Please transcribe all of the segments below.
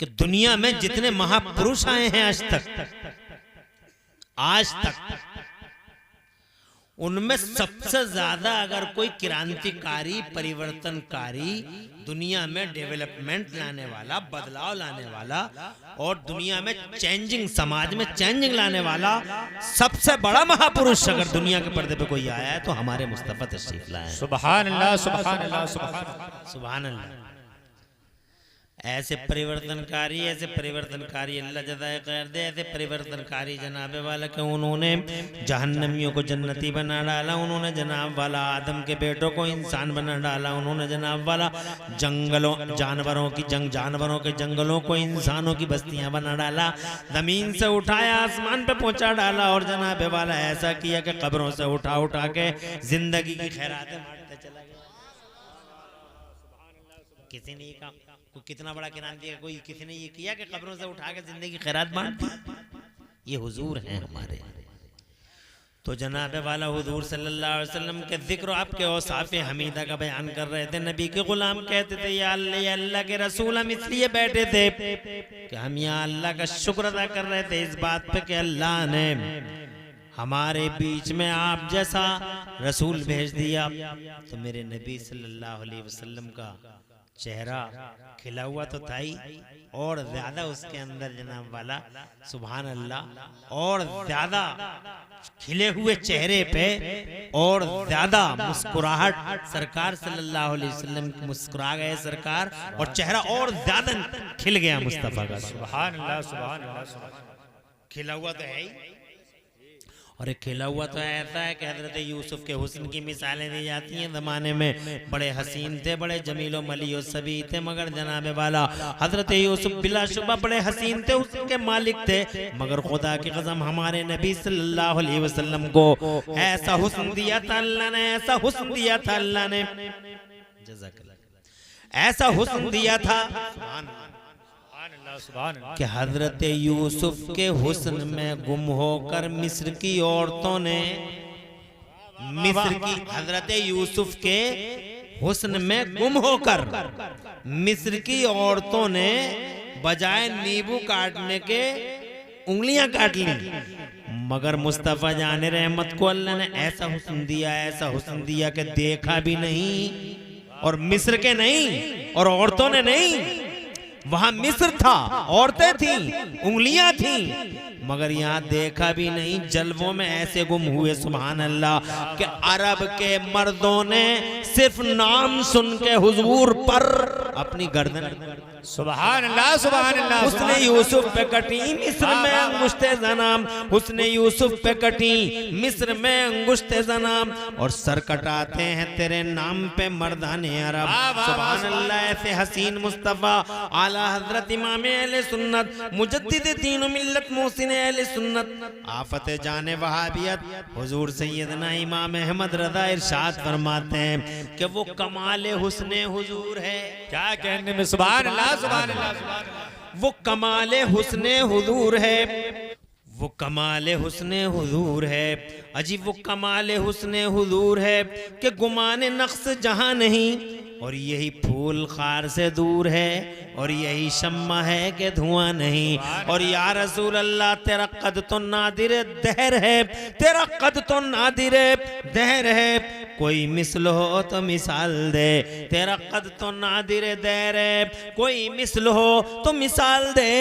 कि दुनिया में जितने महापुरुष आए हैं आज तक उनमें सबसे ज्यादा अगर कोई क्रांतिकारी परिवर्तनकारी दुनिया में डेवलपमेंट लाने वाला, बदलाव लाने वाला और दुनिया में चेंजिंग, समाज में चेंजिंग लाने वाला सबसे बड़ा महापुरुष अगर दुनिया के पर्दे पे कोई आया है तो हमारे मुस्तफा तशरीफ लाए हैं। सुभान अल्लाह, सुभान अल्लाह, सुभान अल्लाह। ऐसे परिवर्तनकारी अल्लाह जज़ाए खैर दे, ऐसे परिवर्तनकारी जनाबे वाला के उन्होंने जहन्नमियों को जन्नती बना डाला, उन्होंने जनाब वाला आदम के बेटों को इंसान बना डाला, उन्होंने जनाब वाला जानवरों के जंगलों को इंसानों की बस्तियां बना डाला, जमीन से उठाया आसमान पे पहुंचा डाला और जनाबे वाला ऐसा किया कि कब्रों से उठा के जिंदगी की खैरातें बांटते चला गया। किसी ने कहा कोई कितना बड़ा क्रांति है, कोई किसी ने ये किया कि कब्रों से उठा के जिंदगी खैरात बांट दी। ये हुजूर हैं हमारे। तो जनाबे वाला हुजूर सल्लल्लाहु अलैहि वसल्लम के जिक्र आपके औसाफ़े हमीदा का बयान कर रहे थे। नबी के गुलाम कहते थे या अल्लाह के रसूल, हम इसलिए बैठे थे कि हम यहाँ अल्लाह का शुक्र अदा कर रहे थे इस बात पे कि अल्लाह ने हमारे बीच में आप जैसा रसूल भेज दिया। तो मेरे नबी सल्लल्लाहु अलैहि वसल्लम का चेहरा खिला हुआ तो था ही, और ज्यादा उसके अंदर जनाब वाला सुभान अल्लाह और ज्यादा खिले हुए चेहरे पे और ज्यादा मुस्कुराहट, सरकार सल्लल्लाहु अलैहि वसल्लम मुस्कुरा गए सरकार और चेहरा और ज्यादा खिल गया मुस्तफा का। सुभान अल्लाह, सुभान अल्लाह। खिला हुआ तो है ही, और एक खिला हुआ तो ऐसा है कि हजरत यूसुफ के हुस्न की मिसालें दी जाती हैं। ज़माने में बड़े हसीन थे, बड़े जमीलो मलियो सभी थे, मगर जनाबे वाला हजरत यूसुफ बिलाशुबा बड़े हसीन थे, उसके मालिक थे, मगर खुदा की कसम हमारे नबी सल्लल्लाहु अलैहि वसल्लम को ऐसा हुस्न दिया था अल्लाह ने, ऐसा हुस्न दिया था अल्लाह ने, ऐसा हुस्न दिया था कि हजरत यूसुफ के हुस्न में गुम होकर मिस्र की औरतों ने, हजरत यूसुफ के हुस्न में गुम होकर मिस्र की औरतों ने बजाय नींबू काटने के उंगलियां काट ली। मगर मुस्तफा जाने रहमत को अल्लाह ने ऐसा हुस्न दिया, ऐसा हुस्न दिया कि देखा भी नहीं, और मिस्र के नहीं और औरतों ने नहीं, वहां मिस्र था, औरतें थी, उंगलियां थी, मगर यहाँ देखा भी नहीं, जलवों में ऐसे गुम हुए सुभान अल्लाह कि अरब के मर्दों ने सिर्फ नाम सुन के हुजूर पर अपनी गर्दन सुभान अल्लाह, सुभान अल्लाह। उसने यूसुफ पे कटी मिस्र में अंगुश्ते ज़नाम, उसने यूसुफ पे कटी मिस्र में अंगुश्ते ज़नाम, और सर कटाते हैं तेरे नाम पे मर्दाने अरब। सुभान अल्लाह। ऐसे हसीन मुस्तफ़ा आला हजरत इमाम अहले सुन्नत मुजद्दिद दीन मिल्लत मोहसिन अहले सुन्नत आफत जाने वहाबियत हुजूर सैयदना इमाम अहमद रज़ा इरशाद फरमाते हैं कि वो कमाल हुस्ने हुजूर है। क्या कहने में सुभान अल्लाह, सुभान अल्लाह। वो कमाले हुस्ने हुजूर है, वो कमाले हुस्ने हुजूर है, अजीब वो कमाले हुस्ने हुजूर है कि गुमाने नक्श जहां नहीं, और यही फूल खार से दूर है, और यही शम्मा है कि धुआं नहीं। और या रसूल अल्लाह तेरा कद तो नादिर दहर है, तेरा कद तो नादिर दहर है, कोई मिसल हो तो मिसाल दे, तेरा कद तो नादिर दहर है, कोई मिसल हो तो मिसाल दे,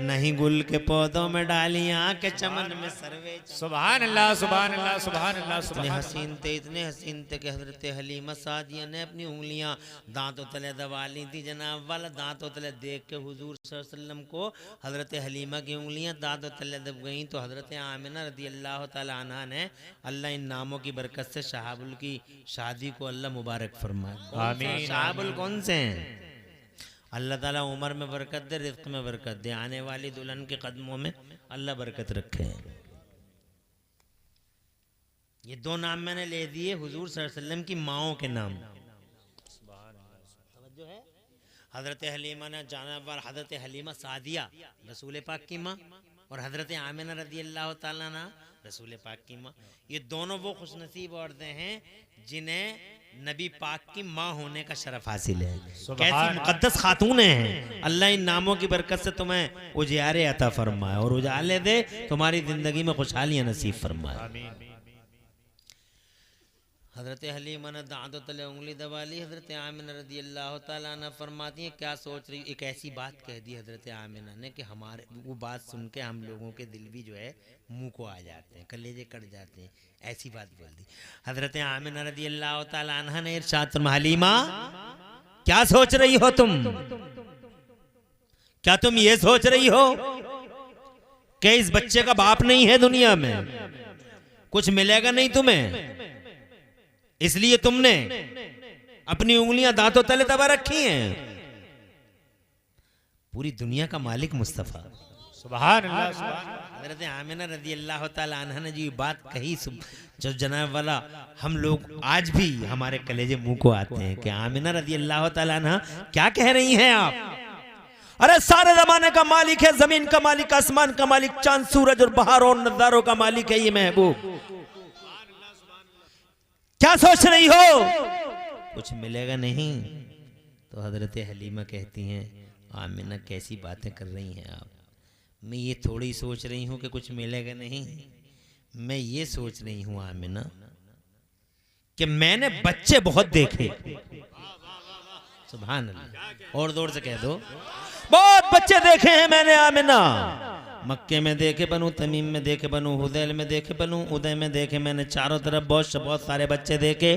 नहीं गुल के पौधों में डालियां के चमन में सर्वे। सुभान अल्लाह, सुभान अल्लाह, सुभान अल्लाह। इतने हसीन थे, इतने हसीन थे कि हजरत हलीमा सादिया ने अपनी उंगलियां दांतों तले दबा ली थी जनाब वाला। दांतों तले देख के हुजूर सल्लल्लाहु अलैहि वसल्लम को हजरत हलीमा की उंगलियां दांतों तले दब गईं, तो हजरत आमिना रदी अल्लाह ताला अन्हा ने, अल्लाह इन नामों की बरकत से शहाबुल की शादी को अल्लाह मुबारक फरमाए। आमीन। शहाबुल कौन से हैं? अल्लाह ताला उम्र में बरकत दे, रिज़्क़ में बरकत दे, आने वाली दुल्हन के कदमों में अल्लाह बरकत रखे। ये दो नाम मैंने ले दिए हुजूर सल्लल्लाहु अलैहि वसल्लम की माओं के नाम। जो है हजरत हलीमा ने जाना पर हजरत हलीमा सादिया रसूल पाक की माँ, और हजरत आमिना रदी अल्लाह ताला अन्हा रसूल पाक की माँ। ये दोनों वो खुशनसीब औरतें हैं जिन्हें नबी पाक की माँ होने का शरफ हासिल है। सुभान कैसी मुकद्दस खातून हैं। अल्लाह इन नामों की बरकत से तुम्हें उजियारे अता फरमाए और उजाले दे, तुम्हारी जिंदगी में खुशहालियां नसीब फरमाए। हज़रत हलीमा ने दांतों तले उंगली दबा ली। हज़रत आमिना रज़ी अल्लाह तआला अन्हा फरमाती हैं, क्या सोच रही। एक ऐसी बात कह दी हज़रत आमिना ने कि हमारे वो बात सुन के हम लोगों के दिल भी जो है मुंह को आ जाते हैं, कलेजे कट जाते हैं। ऐसी बात बोल दी हज़रत आमिना रज़ी अल्लाह तआला अन्हा ने इरशाद फरमाया, हलीमा क्या सोच रही हो तुम? क्या तुम ये सोच रही हो कि इस बच्चे का बाप नहीं है दुनिया में, कुछ मिलेगा नहीं तुम्हें, इसलिए तुमने अपनी उंगलियां दांतों तले दबा रखी हैं? पूरी दुनिया का मालिक मुस्तफा सुभान अल्लाह, सुभान अल्लाह। हज़रत आमिना रज़ी अल्लाह तआला अन्हा ने जी बात कही, जो जनाब वाला हम लोग आज भी हमारे कलेजे मुंह को आते हैं कि आमिना रज़ी अल्लाह तआला अन्हा क्या कह रही हैं आप? अरे सारे जमाने का मालिक है, जमीन का मालिक, आसमान का मालिक, चांद सूरज और बहार और नजारों का मालिक है ये महबूब। क्या सोच रही हो? कुछ मिलेगा नहीं। तो हजरत हलीमा कहती हैं, आमिना कैसी बातें कर रही हैं आप? मैं ये थोड़ी सोच रही हूं कि कुछ मिलेगा नहीं, मैं ये सोच रही हूं आमिना कि मैंने बच्चे बहुत देखे। सुभान अल्लाह, और जोर से कह दो, बहुत बच्चे देखे हैं मैंने आमिना। मक्के में देखे बनू, तमीम में देखे बनू, हुदैल में देखे बनू, उदय में देखे, मैंने चारों तरफ बहुत सारे बच्चे देखे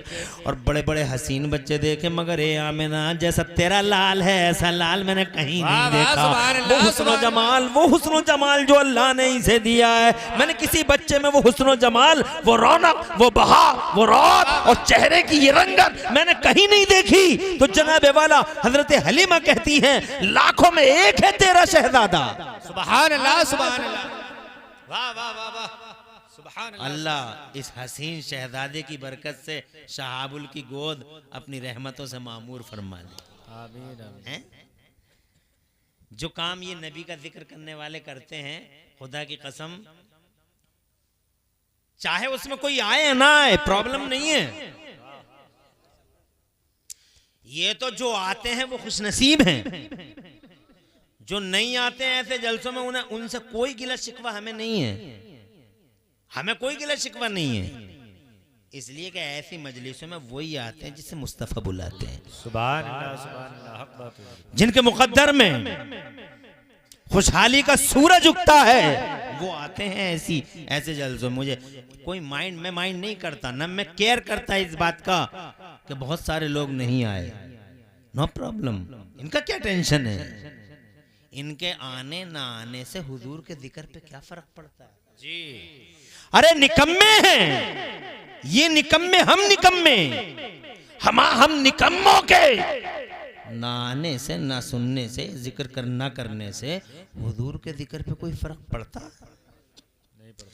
और बड़े बड़े हसीन बच्चे देखे, मगर ए आमिना जैसा तेरा लाल है ऐसा लाल मैंने कहीं नहीं देखा। वो हुस्न जमाल, वो हुस्न जमाल जो अल्लाह ने इसे दिया है, मैंने किसी बच्चे में वो हुस्न जमाल, वो रौनक, वो बहा, वो रौब और चेहरे की ये रंगत मैंने कहीं नहीं देखी। तो जनाबे वाला हजरत हलीमा कहती हैं, लाखों में एक है तेरा शहजादा। सुभान अल्लाह, सुभान अल्लाह, वाह वाह वाह वाह, सुभान अल्लाह। अल्लाह इस हसीन शहजादे की बरकत से शहाबुल की गोद अपनी रहमतों से मामूर फरमा दे। आमीन आमीन। हैं? जो काम ये नबी का जिक्र करने वाले करते हैं, खुदा की कसम, चाहे उसमें कोई आए या ना आए प्रॉब्लम नहीं है। ये तो जो आते हैं वो खुशनसीब हैं, जो नहीं आते हैं ऐसे जलसों में उन्हें उनसे कोई गिला शिकवा हमें नहीं है, हमें कोई गिला शिकवा नहीं है। इसलिए कि ऐसी मजलिसों में वही आते हैं जिसे मुस्तफ़ा बुलाते हैं। सुभान अल्लाह, सुभान अल्लाह, हक बात है। जिनके मुकद्दर में खुशहाली का सूरज उगता है वो आते हैं ऐसे जलसों। मुझे कोई मैं माइंड नहीं करता, ना मैं केयर करता इस बात का कि बहुत सारे लोग नहीं आए। नो प्रॉब्लम, इनका क्या टेंशन है? इनके आने ना आने से हुजूर के जिक्र पे क्या फर्क पड़ता है जी। अरे निकम्मे हैं ये, निकम्मे, हम निकम्मे, हम निकम्मों के ना आने से, ना सुनने से, जिक्र करना करने से हुजूर के जिक्र पे कोई फर्क पड़ता नहीं पड़ता।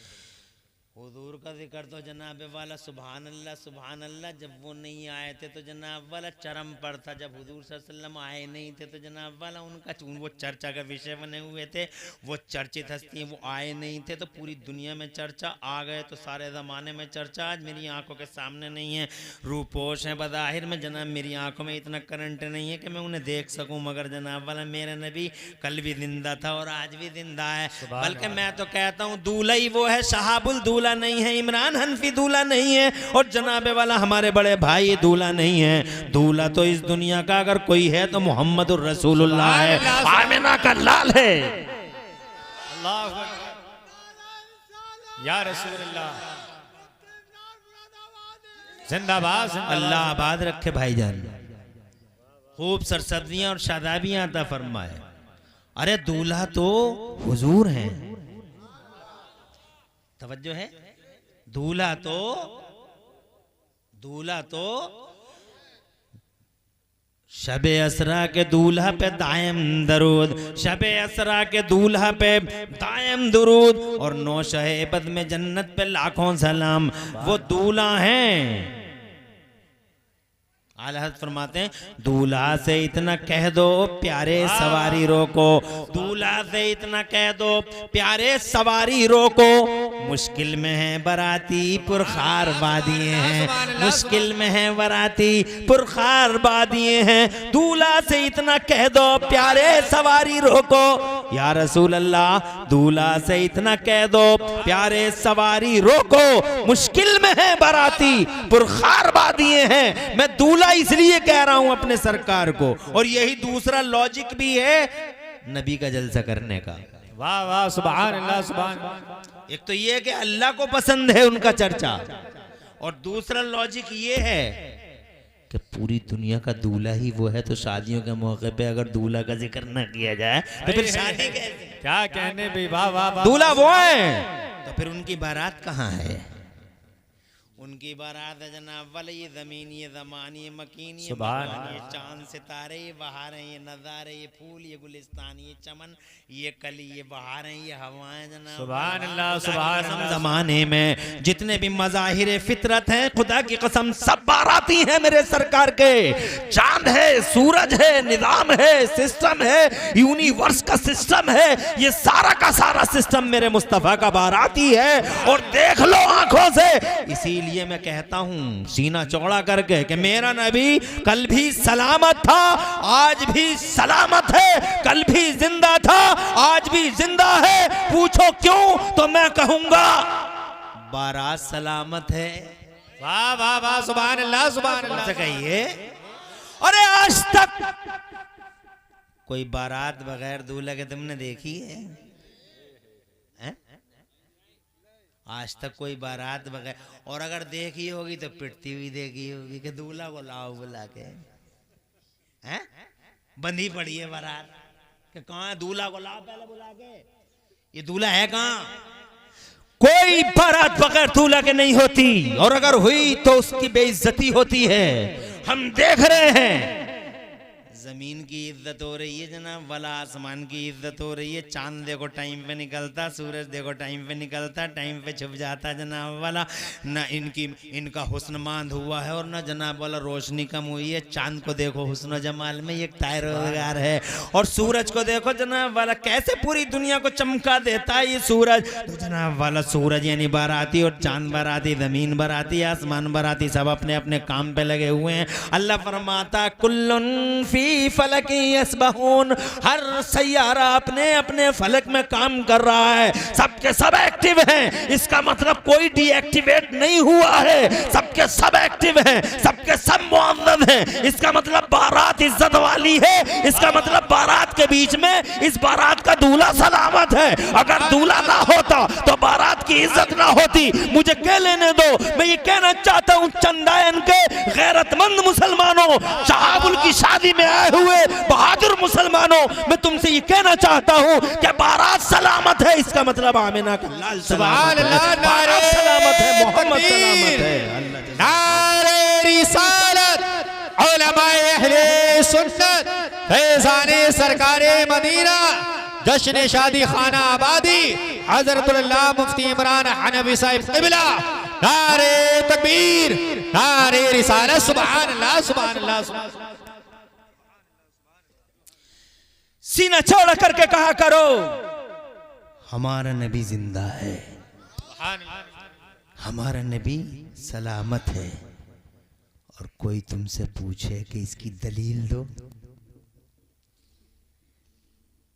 हुजूर का जिक्र तो जनाब वाला सुभान अल्लाह, जब वो नहीं आए थे तो जनाब वाला चरम पर था। जब हुजूर सल्लल्लाहु अलैहि वसल्लम आए नहीं थे तो जनाब वाला उनका वो चर्चा का विषय बने हुए थे, वो चर्चित हस्ती, वो आए नहीं थे तो पूरी दुनिया में चर्चा, आ गए तो सारे ज़माने में चर्चा। आज मेरी आंखों के सामने नहीं है, रूपोश हैं बज़ाहिर में जनाब, मेरी आंखों में इतना करंट नहीं है कि मैं उन्हें देख सकूँ, मगर जनाब वाला मेरा नबी कल भी जिंदा था और आज भी जिंदा है। बल्कि मैं तो कहता हूँ दूल्हा ही वो है, शहाबुल दूल्हा नहीं है, इमरान हनफी दूल्हा नहीं है, और जनाबे वाला हमारे बड़े भाई दूल्हा नहीं है। दूल्हा तो इस दुनिया का अगर कोई है तो मोहम्मदुर रसूलुल्लाह है, आमिना का लाल है। अल्लाह या रसूलुल्लाह, जिंदाबाद। अल्लाह आबाद रखे भाईजान, खूब सरसब्जियां और शादाबियां अता फरमाए। अरे दूल्हा तो हुजूर हैं, तवज्जो है, दूल्हा तो शबे असरा के दूल्हा पे दायम दरूद, शबे असरा के दूल्हा पे दायम दरूद, और नौशहेबत में जन्नत पे लाखों सलाम। वो दूल्हा हैं, आला हज़रत फरमाते हैं दूल्हा से इतना कह दो प्यारे सवारी रोको, दूल्हा से इतना कह दो प्यारे सवारी रोको, मुश्किल में है बराती पुरखार बादिए हैं, मुश्किल में है बराती पुरखार बादिए हैं, दूल्हा से इतना कह दो प्यारे सवारी रोको। या रसूल अल्लाह, दूल्हा से इतना कह दो प्यारे सवारी रोको, मुश्किल में है बराती पुरखार बादिए हैं। मैं दूल्हा इसलिए कह रहा हूं अपने सरकार को, और यही दूसरा लॉजिक भी है नबी का जलसा करने का। वाह वाह सुभान अल्लाह सुभान अल्लाह। एक तो ये कि अल्लाह को पसंद है उनका चर्चा, और दूसरा लॉजिक ये है कि पूरी दुनिया का दूल्हा ही वो है, तो शादियों के मौके पे अगर दूल्हा का जिक्र न किया जाए तो फिर शादी कैसे? क्या कहने भी, वाह वाह वाह। दूल्हा वो है तो फिर उनकी बारात कहाँ है? उनकी बारात है जनाब वाले ये जमीन, ये ज़मान, ये मकीन, ये मकान, ये चांद सितारे, ये बहारें, ये नज़ारे, ये फूल, ये गुलिस्तान, ये चमन, ये कली, ये बहारें, ये हवाएं जनाब। सुभान अल्लाह सुभान अल्लाह। ज़माने में जितने भी मज़ाहिर फितरत हैं, खुदा की कसम सब बाराती हैं मेरे सरकार के। चांद है, सूरज है, निज़ाम है, सिस्टम है, यूनिवर्स का सिस्टम है, ये सारा का सारा सिस्टम मेरे मुस्तफ़ा का बाराती है, और देख लो आंखों से। इसीलिए मैं कहता हूं सीना चौड़ा करके कि मेरा नबी कल भी सलामत था, आज भी सलामत है, कल भी जिंदा था, आज भी जिंदा है। पूछो क्यों तो मैं कहूंगा बारात सलामत है। वाह वाह वाह सुभान अल्लाह सुभान अल्लाह। से कहिए, अरे आज तक कोई बारात बगैर दूल्हा के तुमने देखी है? आज तक कोई बारात बगैर, और अगर देखी होगी तो पिटती हुई देखी होगी कि दूल्हा को लाओ बुला के, हैं? बंधी पड़ी है बारात कि कहाँ दूल्हा को लाओ पहले बुला के, ये दूल्हा है कहाँ? कोई बारात बगैर दूल्हा के नहीं होती, और अगर हुई तो उसकी बेइज्जती होती है। हम देख रहे हैं जमीन की इज्जत हो रही है जनाब वाला, आसमान की इज्जत हो रही है, चांद देखो टाइम पे निकलता, सूरज देखो टाइम पे निकलता, टाइम पे छुप जाता जनाब वाला। ना इनका हुस्न मांद हुआ है, और ना जनाब वाला रोशनी कम हुई है। चांद को देखो हुस्न जमाल में एक तारोगार है, और सूरज को देखो जनाब वाला कैसे पूरी दुनिया को चमका देता है ये सूरज। तो जनाब वाला सूरज यानी बाराती, और चांद बाराती, जमीन बाराती, आसमान बाराती, सब अपने अपने काम पे लगे हुए हैं। अल्लाह फरमाता कुल्लुन फी फलक यस्बहून, हर सैयारा अपने अपने फलक में काम कर रहा है, सबके सब एक्टिव हैं। इसका मतलब कोई डीएक्टिवेट नहीं हुआ है, सबके सब एक्टिव हैं, सबके सब मुअज़्ज़ज़ हैं। इसका मतलब बारात इज्जत वाली है, इसका मतलब बारात के बीच में इस बारात का दूल्हा सलामत है। अगर दूल्हा ना होता तो बारात की इज्जत ना होती। मुझे कह लेने दो, मैं ये कहना चाहता हूँ चंदायन के गैरतमंद मुसलमानों, शहाबुल की शादी में आए हुए बहादुर मुसलमानों, मैं तुमसे ये कहना चाहता हूँ कि बारात सलामत है। इसका मतलब आमिना का लाल सलामत है, बारात सलामत है, मोहम्मद सलामत है। नारे रिसालत, उलमाए अहले सुन्नत, फैज़ाने सरकारे मदीना, जश्न शादी खाना आबादी, हज़रतुल्लाह मुफ्ती इमरान हनफी साहिब क़िबला, नारे तकबीर, नारे रिसालत, सुभान अल्लाह सुभान अल्लाह सुभान अल्लाह। सीना चौड़ा करके कहा करो हमारा नबी जिंदा है, हमारा नबी सलामत है। और कोई तुमसे पूछे कि इसकी दलील दो,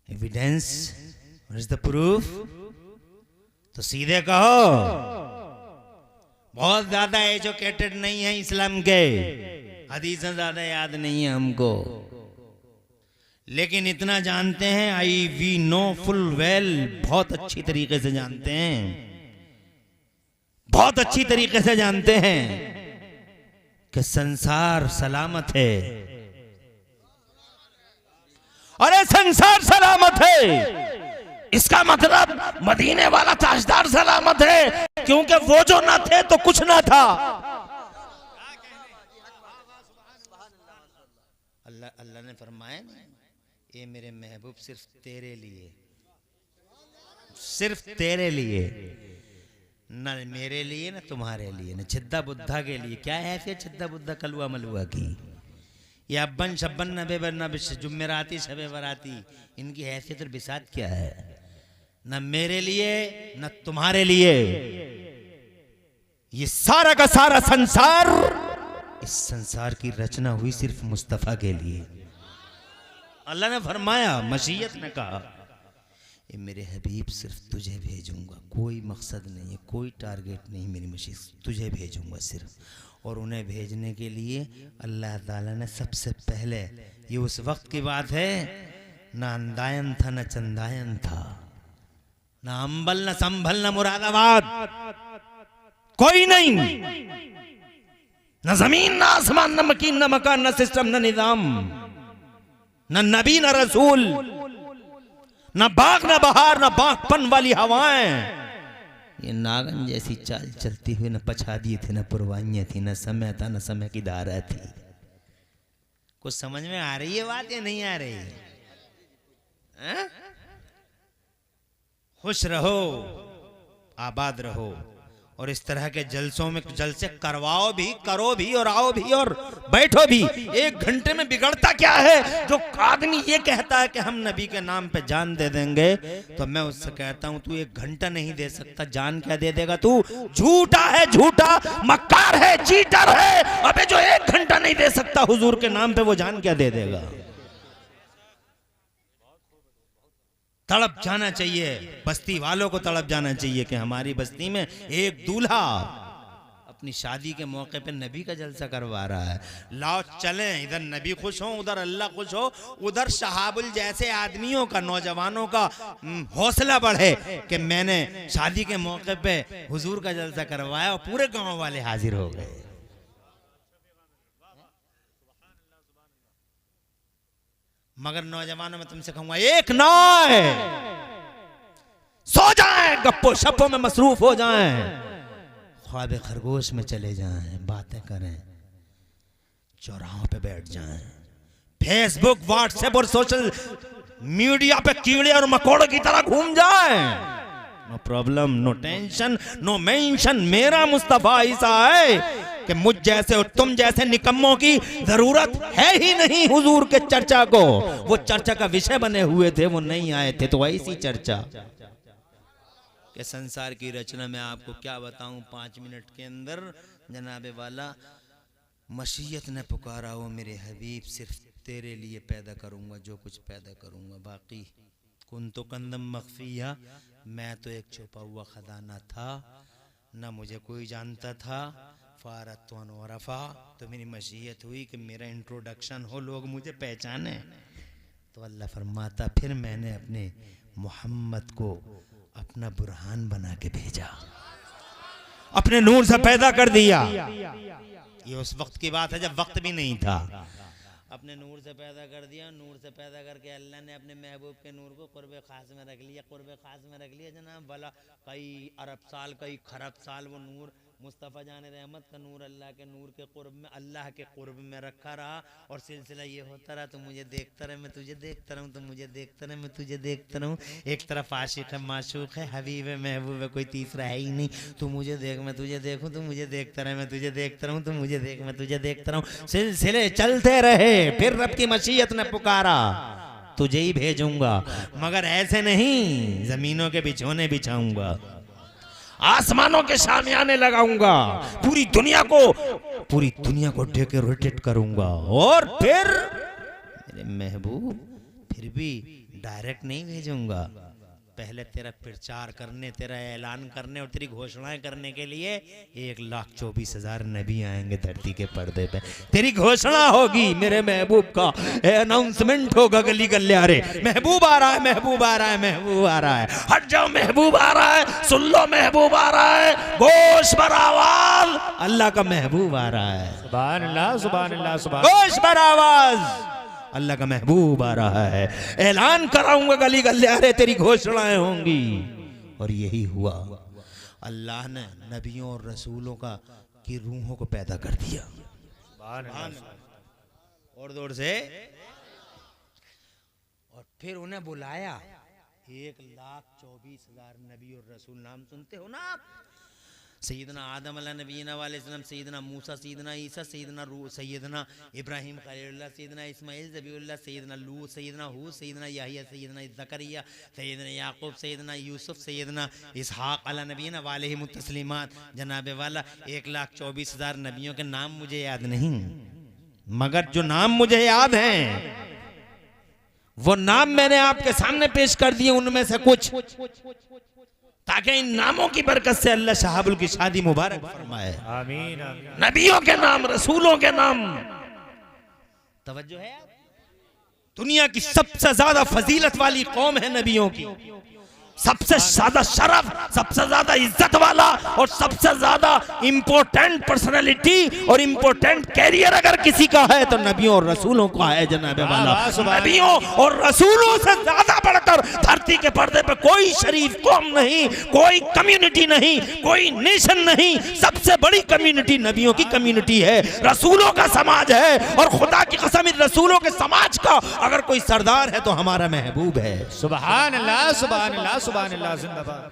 evidence, what is the proof, तो सीधे कहो बहुत ज्यादा एजुकेटेड नहीं है इस्लाम के, हदीसें ज्यादा याद नहीं है हमको, लेकिन इतना जानते हैं, आई वी नो फुल वेल, बहुत अच्छी तरीके से जानते हैं, बहुत अच्छी तरीके से जानते हैं कि संसार सलामत है। अरे संसार सलामत है, इसका मतलब मदीने वाला ताजदार सलामत है, क्योंकि वो जो ना थे तो कुछ ना था। अल्लाह ने फरमाया ये मेरे महबूब सिर्फ तेरे लिए, सिर्फ तेरे लिए, न मेरे लिए न तुम्हारे लिए, न छिद्दा बुद्धा के लिए। क्या है फिर छिद्दा बुद्धा कलुआ मलुआ की? ये अब्बन शब्बन नबे नब जुम्मेराती शबे बराती, इनकी हैसियत और बिसात क्या है? न मेरे लिए न तुम्हारे लिए, ये सारा का सारा संसार, इस संसार की रचना हुई सिर्फ मुस्तफा के लिए। अल्लाह ने फरमाया, मशीयत ने कहा, ये मेरे हबीब सिर्फ तुझे भेजूंगा, कोई मकसद नहीं है, कोई टारगेट नहीं, मेरी मशीयत तुझे भेजूंगा सिर्फ। और उन्हें भेजने के लिए अल्लाह ताला ने सबसे पहले, ये उस वक्त की बात है, ना अंदायन था न चंदायन था, ना अंबल न संभल न मुरादाबाद, कोई नहीं, न जमीन न आसमान न मकीन न मकान न सिस्टम न निजाम, न नबी न रसूल, न बाग न बहार न बागपन वाली हवाएं, ये नागन जैसी चाल चलती हुई, न पछादी थी न पुरवाइयां थी, न समय था न समय की धारा थी। कुछ समझ में आ रही है बात या नहीं आ रही? खुश रहो, आबाद रहो, और इस तरह के जलसों में जलसे करवाओ भी, करो भी, और आओ भी, और बैठो भी। 1 घंटे में बिगड़ता क्या है? जो आदमी ये कहता है कि हम नबी के नाम पे जान दे देंगे, तो मैं उससे कहता हूं, तू 1 घंटा नहीं दे सकता, जान क्या दे देगा तू? झूठा है, झूठा, मक्कार है, चीटर है। अबे जो 1 घंटा नहीं दे सकता हुजूर के नाम पे, वो जान क्या दे देगा? तड़प जाना चाहिए, बस्ती वालों को तड़प जाना चाहिए कि हमारी बस्ती में एक दूल्हा अपनी शादी के मौके पे नबी का जलसा करवा रहा है। लाओ चलें, इधर नबी खुश हो, उधर अल्लाह खुश हो, उधर शहाबुल जैसे आदमियों का, नौजवानों का हौसला बढ़े कि मैंने शादी के मौके पे हुजूर का जलसा करवाया, और पूरे गांव वाले हाजिर हो गए। मगर नौजवानों में तुमसे कहूंगा, एक नाय सो जाएं, गप्पो शप्पो में मसरूफ हो जाएं, ख्वाब खरगोश में चले जाएं, बातें करें, चौराहों पे बैठ जाएं, फेसबुक व्हाट्सएप और सोशल मीडिया पे कीड़े और मकोड़ों की तरह घूम जाएं। No problem, no tension, no mention. मेरा मुस्तफा ऐसा है कि मुझ जैसे और तुम जैसे निकम्मों की जरूरत है ही नहीं हुजूर के चर्चा को। वो चर्चा का विषय बने हुए थे, वो नहीं आए थे, तो ऐसी चर्चा के संसार की रचना में आपको क्या बताऊं 5 मिनट के अंदर। जनाबे वाला मशीयत ने पुकारा, हो मेरे हबीब सिर्फ तेरे लिए पैदा करूंगा जो कुछ पैदा करूंगा, बाकी कुन तो कंदम मख्फिया, मैं तो एक छुपा हुआ खजाना था, ना मुझे कोई जानता था। फारतवन वरफा, तो मेरी मशीयत हुई कि मेरा इंट्रोडक्शन हो, लोग मुझे पहचाने। तो अल्लाह फरमाता, फिर मैंने अपने मोहम्मद को अपना बुरहान बना के भेजा, अपने नूर से पैदा कर दिया। ये उस वक्त की बात है जब वक्त भी नहीं था। अपने नूर से पैदा कर दिया, नूर से पैदा करके अल्लाह ने अपने महबूब के नूर को कुर्बे खास में रख लिया, कुर्बे खास में रख लिया जनाब। भला कई अरब साल, कई खरब साल वो नूर मुस्तफ़ा जान रहमत का नूर अल्लाह के नूर के कुर्ब में, अल्लाह के कुर्ब में रखा रहा, और सिलसिला ये होता रहा, तो मुझे देखता रहे, मैं तुझे देखता रहूँ, तो मुझे देखता रहे, मैं तुझे देखता रहूँ। एक तरफ आशिक है, माशूक है, हबीब है, महबूब है, कोई तीसरा है ही नहीं। तू मुझे देख, मैं तुझे देखूँ, तू मुझे देखता रहे, मैं तुझे देखता रहूँ, तू मुझे देख, मैं तुझे देखता रहूँ। सिलसिले चलते रहे। फिर रब की मशीयत ने पुकारा, तुझे ही भेजूंगा, मगर ऐसे नहीं, जमीनों के बिछोने बिछाऊंगा, आसमानों के शामियाने लगाऊंगा, पूरी दुनिया को डेकोरेटेड करूंगा। और फिर मेरे महबूब फिर भी डायरेक्ट नहीं भेजूंगा, पहले तेरा प्रचार करने, तेरा ऐलान करने और तेरी घोषणाएं करने के लिए 1,24,000 नबी आएंगे धरती के पर्दे पे। तेरी घोषणा होगी, मेरे महबूब का अनाउंसमेंट होगा गली गलियारे, महबूब आ रहा है, महबूब आ रहा है, महबूब आ रहा है, हट जाओ, महबूब आ रहा है, सुन लो, महबूब आ रहा है, गोश पर आवाज, अल्लाह का महबूब आ रहा है। सुभान अल्लाह, सुभान अल्लाह, सुभान। गोश पर आवाज, अल्लाह का महबूब आ रहा है, ऐलान कराऊंगा गली गलियारे, तेरी घोषणाएं होंगी। और यही हुआ। अल्लाह ने नबियों और रसूलों की रूहों को पैदा कर दिया, और दौड़ से, और फिर उन्हें बुलाया। 1,24,000 नबी और रसूल, नाम सुनते हो ना आप? सैयदना आदम अला नबीना वालेसलम, सैयदना मूसा, सैयदना ईसा, सैयदना इब्राहिम खलीलुल्लाह, सैयदना इस्माइल ज़बीउल्लाह, सैयदना लूत, सैयदना हूद, सैयदना याहिया, सैयदना ज़करिया, सैयदना याकूब, सैयदना यूसुफ, सैयदना इसहाक़ अला नबीना वालैहिम तस्लीमात। जनाब वाला 1,24,000 नबियों के नाम मुझे याद नहीं, मगर जो नाम मुझे याद हैं वो नाम मैंने आपके सामने पेश कर दिए, उनमें से कुछ, ताकि इन नामों की बरकत से अल्लाह शहाबुल की शादी मुबारक फरमाए। आमीन आमीन। नबियों के नाम, रसूलों के नाम। तवज्जो है? दुनिया की सबसे ज्यादा फजीलत वाली कौम है नबियों की, सबसे ज्यादा शरफ, सबसे ज्यादा इज्जत वाला और सबसे ज्यादा इंपॉर्टेंट पर्सनालिटी और इंपॉर्टेंट कैरियर अगर किसी का है तो नबियों और रसूलों का है। जनाब वाला, नबियों और रसूलों से ज्यादा बढ़कर धरती के पर्दे पे कोई शरीफ कौम नहीं, कोई कम्युनिटी नहीं, कोई नेशन नहीं। सबसे बड़ी कम्युनिटी नबियों की कम्युनिटी है, रसूलों का समाज है। और खुदा की कसम, इन रसूलों के समाज का अगर कोई सरदार है तो हमारा महबूब है। सुभान अल्लाह, सुभान अल्लाह, सुभान अल्लाह, जिंदाबाद।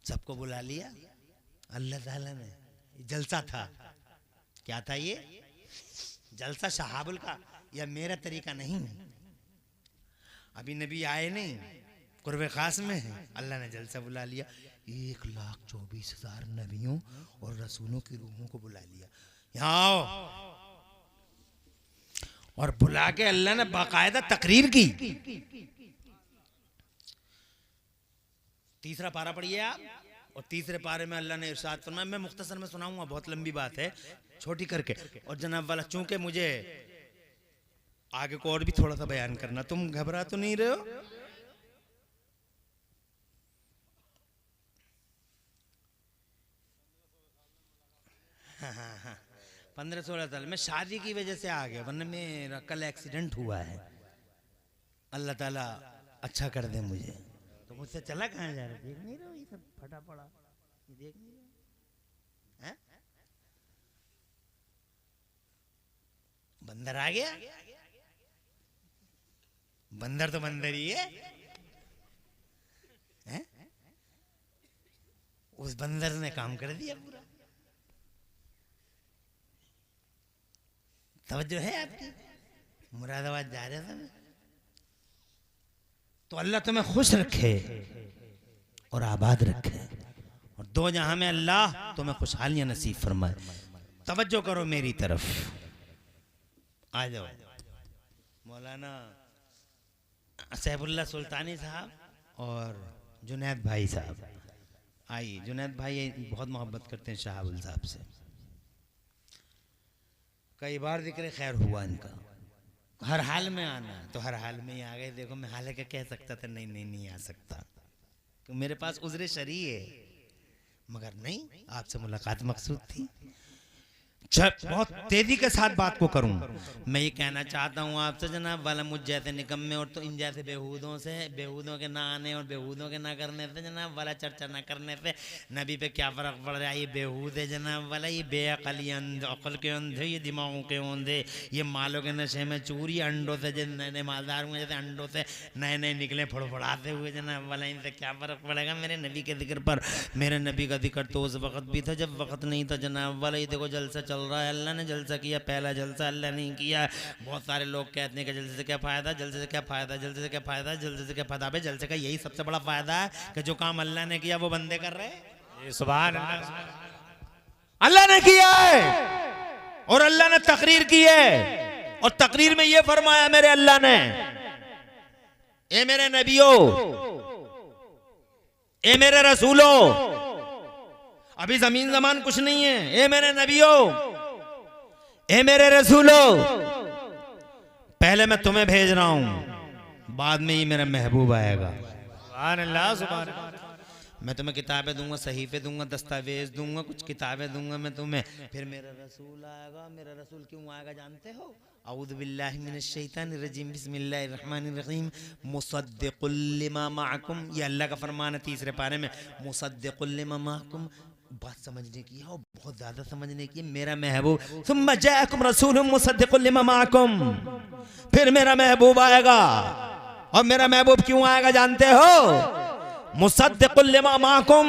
सबको बुला लिया अल्लाह ताला ने। जलसा था, क्या था ये जलसा? शहाबुल का या मेरा तरीका नहीं। अभी नबी आए नहीं, कुर्बे खास में है, अल्लाह ने जलसा बुला लिया। 1,24,000 नबियों और रसूलों की रूहों को बुला लिया, यहाँ आओ। और बुला के अल्लाह ने बाकायदा तकरीर की। तीसरा पारा पढ़िए आप, और तीसरे पारे में अल्लाह ने इरशाद फरमाया, मैं मुख्तसर में सुनाऊंगा, बहुत लंबी बात है, छोटी करके। और जनाब वाला, चूंकि मुझे आगे को और भी थोड़ा सा बयान करना, तुम घबरा तो नहीं रहे हो? हाँ हाँ हाँ, 15-16 साल में शादी की वजह से आ गया, वरना मेरा कल एक्सीडेंट हुआ है। अल्लाह ताला अच्छा कर दे मुझे। तो मुझसे चला कहाँ जा रहा है? देख नहीं रहे हो ये सब फटा पड़ा, ये देख नहीं रहे हैं? बंदर आ गया। बंदर तो बंदर ही है, हैं? उस बंदर ने काम कर दिया पूरा। तवज्जो है आपकी? मुरादाबाद जा रहे थे मैं, तो अल्लाह तुम्हें खुश रखे और आबाद रखे, और दो जहां में अल्लाह तुम्हें खुशहालियां नसीब फरमाए। तवज्जो करो मेरी तरफ, आ जाओ। मौलाना सैफुल्लाह सुल्तानी साहब और जुनैद भाई साहब, आइए। जुनैद भाई बहुत मोहब्बत करते हैं शहाबुल साहब से, कई बार जिक्र खैर हुआ इनका। हर हाल में आना है तो हर हाल में ही आ गए। देखो, मैं हालांकि कह सकता था नहीं आ सकता, तो मेरे पास उज़्र शरई है, मगर नहीं, आपसे मुलाकात मकसूद थी। बहुत तेजी के साथ बात को करूं, मैं ये कहना चाहता हूं आपसे जनाब वाला, मुझ जैसे निकम्मे और तो इन जैसे बेहूदों से, बेहूदों के ना आने और बेहूदों के ना करने से जनाब वाला, चर्चा ना करने से नबी पे क्या फ़र्क पड़ रहा है? ये बेहूद है जनाब वाला, ये बेअक़ली अक़ल के अंधे, ये दिमागों के अंधे, ये मालों के नशे में चूर, ये अंडों से जैसे नए नए मालदार हुए, जैसे अंडों से नए नए निकले फड़फड़ाते हुए जनाब वाला, इनसे क्या फ़र्क पड़ेगा मेरे नबी के जिक्र पर? मेरे नबी का जिक्र तो उस वक़्त भी था जब वक़्त नहीं था जनाब वाला। ये देखो जलसा चल रहा है, अल्लाह ने जलसा किया, पहला जलसा अल्लाह नहीं किया। बहुत सारे लोग कहते हैं कि जलसे से क्या फ़ायदा, जलसे से क्या फ़ायदा, जलसे से क्या फ़ायदा, जलसे से क्या फ़ायदा? भाई जलसे का यही सबसे बड़ा फ़ायदा है कि जो काम अल्लाह ने किया वो बंदे कर रहे हैं। सुभान अल्लाह, अल्लाह ने किया है और अल्लाह ने तकरीर की है, और तकरीर में ये फरमाया मेरे अल्लाह ने, ए मेरे नबियों, ए मेरे रसूलों, अभी जमीन जमान कुछ नहीं है, ए मेरे नबियों, ए मेरे रसूलों, पहले मैं तुम्हें भेज रहा हूं, बाद में ही मेरा महबूब आएगा। सुभान अल्लाह, सुभान अल्लाह। मैं तुम्हें किताबें दूंगा, सहीफे दूंगा, दस्तावेज दूंगा, कुछ किताबें दूंगा मैं तुम्हें, फिर मेरा रसूल आएगा। मेरा रसूल क्यों आएगा जानते हो? औज़ु बिल्लाहि मिनश शैतानिर रजीम, बिस्मिल्लाहिर रहमानिर रहीम, मुसद्दिक़ुल लिमा माअकुम, ये अल्लाह का फरमान है तीसरे पारे में, मुसद्दिक़ुल लिमा माअकुम। बात समझने की है और बहुत ज्यादा समझने की है। मेरा महबूब, सुम्मा जाअकुम रसूलुम मुसद्दिक़ुल लिमा माअकुम, फिर मेरा महबूब आएगा। और मेरा महबूब क्यों आएगा जानते हो? मुसद्दिकुल लिमा माकुम,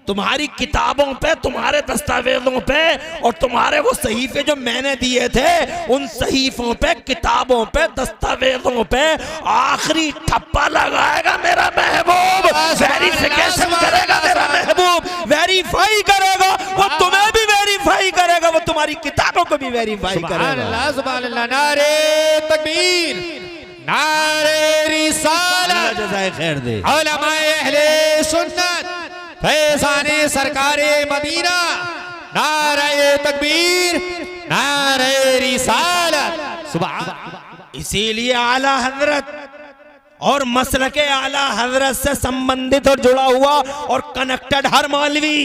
तुम्हारी किताबों पे, तुम्हारे दस्तावेजों पे और तुम्हारे वो सहीफे जो मैंने दिए थे, उन सहीफों पे, किताबों पे, दस्तावेजों पे आखिरी ठप्पा लगाएगा मेरा महबूब, वेरिफिकेशन करेगा मेरा महबूब, वेरीफाई करेगा, वो तुम्हें भी वेरीफाई करेगा, वो तुम्हारी किताबों को भी वेरीफाई करेगा। सुभान अल्लाह, नारे तकबीर, नारे रिसालत, जज़ाए खैर दे। उलमाए अहले सुन्नत, फैज़ाने सरकारे मदीना, नारे तकबीर, नारे रिसालत। सुभान। इसीलिए आला हजरत और मसलके आला हजरत से संबंधित और जुड़ा हुआ और कनेक्टेड हर मौलवी,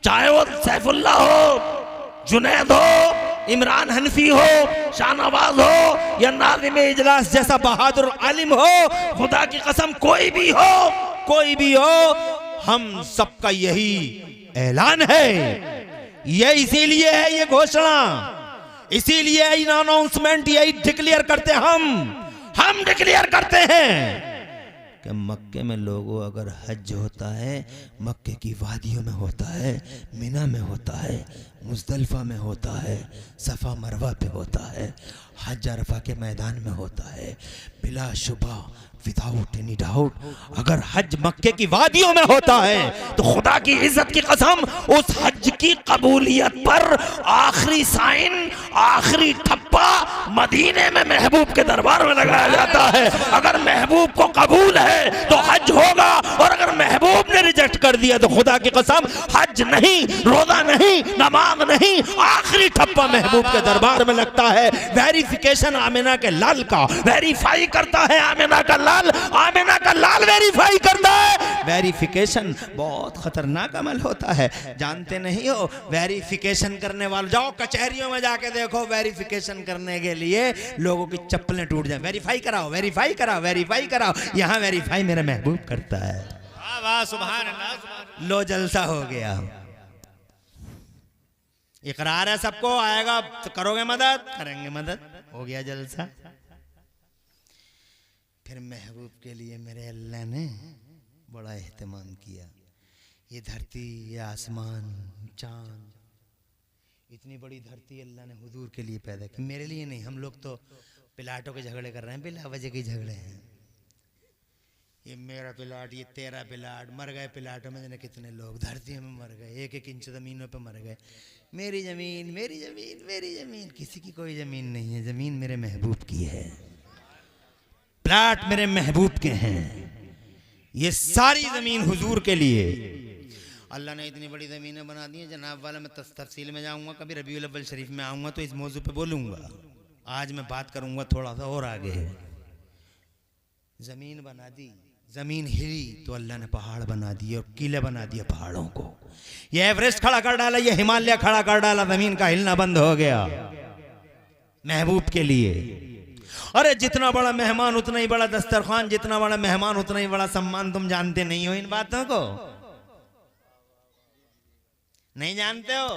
चाहे वो सैफुल्लाह हो, जुनैद हो, इमरान हनफी हो, शाहनवाज हो या नाज़िम इजलास जैसा बहादुर आलिम हो, खुदा की कसम कोई भी हो, कोई भी हो, हम सबका यही ऐलान है, ये इसीलिए है ये घोषणा, इसीलिए अनाउंसमेंट, यही डिक्लेयर करते हम डिक्लेयर करते हैं कि मक्के में लोगों अगर हज होता है, मक्के की वादियों में होता है, मिना में होता है, मुज़दलिफा में होता है, सफ़ा मरवा पे होता है, हज अरफा के मैदान में होता है, बिला शुबा, विदाउट एनी डाउट, अगर हज मक्के की वादियों में होता है तो खुदा की इज्जत की कसम उस हज की कबूलियत पर आखिरी साइन, आखिरी ठप्पा मदीने में महबूब के दरबार में लगाया जाता है। अगर महबूब को कबूल है तो हज होगा, और अगर महबूब ने रिजेक्ट कर दिया तो खुदा की कसम हज नहीं, रोजा नहीं, नमाज नहीं, आखिरी ठप्पा महबूब के दरबार में लगता है। वेरिफिकेशन आमिना के लाल का वेरीफाई करता है, आमिना का लाल वेरीफाई करता है। वेरिफिकेशन बहुत खतरनाक अमल होता है, जानते नहीं हो? वेरिफिकेशन करने वाले, जाओ कचहरियों में जाके देखो, वेरिफिकेशन करने के लिए लोगों की चप्पलें टूट जाए, वेरीफाई कराओ, वेरीफाई कराओ, वेरीफाई कराओ। यहाँ वेरीफाई मेरा महबूब करता है। वाह वाह, सुभान अल्लाह। लो जलसा हो गया, इकरार है सबको, आएगा तो करोगे मदद, करेंगे मदद, हो गया जलसा। फिर महबूब के लिए मेरे अल्लाह ने बड़ा एहतमाम किया। ये धरती, ये आसमान, चांद, इतनी बड़ी धरती अल्लाह ने हुजूर के लिए पैदा की, मेरे लिए नहीं। हम लोग तो पिलाटों के झगड़े कर रहे हैं, बिला वजह के झगड़े हैं। ये मेरा पिलाट, ये तेरा पिलाट, मर गए पिलाटों में कितने लोग, धरतियों में मर गए, एक एक इंच जमीनों पे मर गए। मेरी जमीन, मेरी जमीन, मेरी जमीन, किसी की कोई जमीन नहीं है, जमीन मेरे महबूब की है, प्लाट मेरे महबूब के हैं। ये सारी जमीन हुजूर के लिए अल्लाह ने इतनी बड़ी ज़मीनें बना दी हैं। जनाब वाला मैं तफसील में जाऊंगा, कभी रबीउल अव्वल शरीफ में आऊँगा तो इस मौजू पे बोलूँगा। आज मैं बात करूँगा थोड़ा सा और आगे। ज़मीन बना दी, ज़मीन हिली तो अल्लाह ने पहाड़ बना दिए और किले बना दिए पहाड़ों को। ये एवरेस्ट खड़ा कर डाला, ये हिमालय खड़ा कर डाला, ज़मीन का हिलना बंद हो गया महबूब के लिए। अरे जितना बड़ा मेहमान उतना ही बड़ा दस्तरखान, जितना बड़ा मेहमान उतना ही बड़ा सम्मान। तुम जानते नहीं हो इन बातों को, नहीं जानते हो?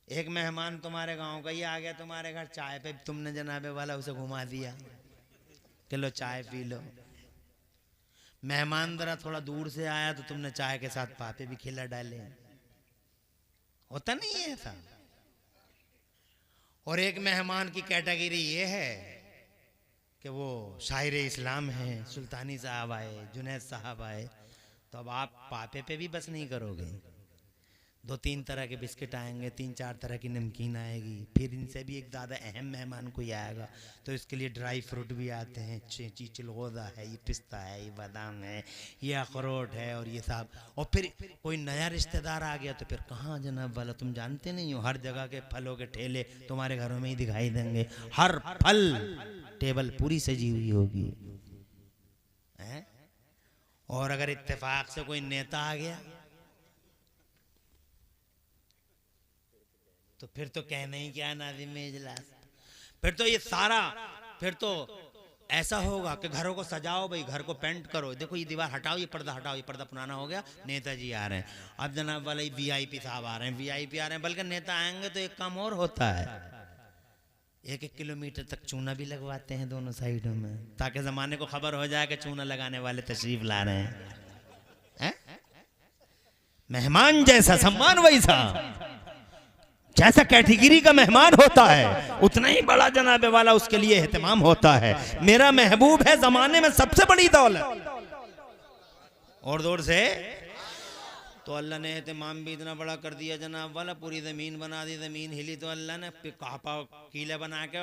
एक मेहमान तुम्हारे गांव का ही आ गया तुम्हारे घर, चाय पे तुमने जनाबे वाला उसे घुमा दिया कि लो चाय पी लो। मेहमान जरा थोड़ा दूर से आया तो तुमने चाय के साथ पापे भी खिला डाले। होता नहीं है ऐसा? और एक मेहमान की कैटेगरी ये है कि वो शायर इस्लाम है, सुल्तानी साहब आए, जुनैद साहब आए, तो अब आप पापे पे भी बस नहीं करोगे। 2-3 तरह के बिस्किट आएंगे, 3-4 तरह की नमकीन आएगी, फिर इनसे भी एक ज़्यादा अहम मेहमान कोई आएगा तो इसके लिए ड्राई फ्रूट भी आते हैं, चिलगोज़ा है, ये पिस्ता है, ये बादाम है, ये अखरोट है और ये सब। और फिर कोई नया रिश्तेदार आ गया तो फिर कहाँ जनाब वाला, तुम जानते नहीं हो, हर जगह के फलों के ठेले तुम्हारे घरों में ही दिखाई देंगे, हर फल, टेबल पूरी सजी हुई होगी है? और अगर इत्तेफाक से कोई नेता आ गया तो फिर तो कहना ही क्या नाज़िम इजलास। फिर तो ये सारा, फिर तो ऐसा होगा कि घरों को सजाओ भाई, घर को पेंट करो, देखो ये दीवार हटाओ, ये पर्दा हटाओ, ये पर्दा पुराना हो गया, नेताजी आ रहे हैं। अब जनाब वाले वीआईपी साहब आ रहे हैं, वीआईपी आ रहे हैं, बल्कि नेता आएंगे तो एक काम और होता है, 1-1 किलोमीटर तक चूना भी लगवाते हैं दोनों साइडों में, ताकि जमाने को खबर हो जाए कि चूना लगाने वाले तशरीफ ला रहे हैं। मेहमान जैसा सम्मान वैसा, जैसा कैटेगरी का मेहमान होता है उतना ही बड़ा जनाबे वाला उसके लिए एहतमाम होता है। मेरा महबूब है जमाने में सबसे बड़ी दौलत। और दूर से तो अल्लाह ने एहतमाम भी इतना बड़ा कर दिया जनाब वाला, पूरी ज़मीन बना दी। ज़मीन हिली तो अल्लाह ने किले बना के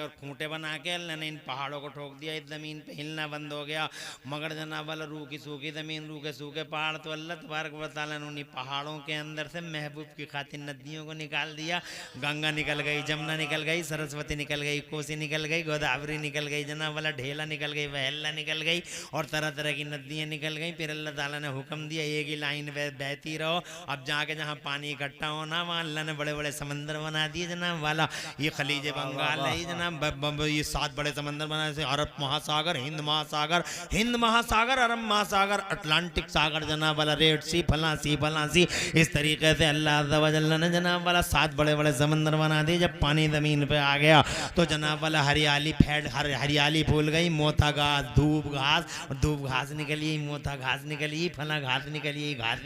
और खूंटे बना के अल्लाह ने इन पहाड़ों को ठोक दिया। इस ज़मीन पे हिलना बंद हो गया। मगर जनाब वाला रूखी सूखी ज़मीन, रूखे सूखे पहाड़, तो अल्लाह तबारक व तआला ने उन्हीं पहाड़ों के अंदर से महबूब की खातिर नदियों को निकाल दिया। गंगा निकल गई, जमुना निकल गई, सरस्वती निकल गई, कोसी निकल गई, गोदावरी निकल गई, जनाब वाला ढेला निकल गई, वहल्ला निकल गई और तरह तरह की नदियाँ निकल गई। फिर अल्लाह ताला ने हुक्म दिया एक ही लाइन बहती रहो। अब जाके जहाँ पानी इकट्ठा होना वहाँ अल्लाह ने बड़े बड़े समंदर बना दिए जनाब वाला। ये खलीज बंगाल है जनाब, ये 7 बड़े समंदर बनाए थे। अरब महासागर, हिंद महासागर, अरब महासागर, अटलांटिक सागर जनाब वाला, रेड सी, फलांसी। इस तरीके से अल्लाह अज़्ज़ा व जल्ल ने जनाब वाला 7 बड़े बड़े समंदर बना दिए। जब पानी ज़मीन पे आ गया तो जनाब वाला हरियाली फूल गई, मोथा घास, धूप घास निकली, मोथा घास निकली, फला घास निकली, घास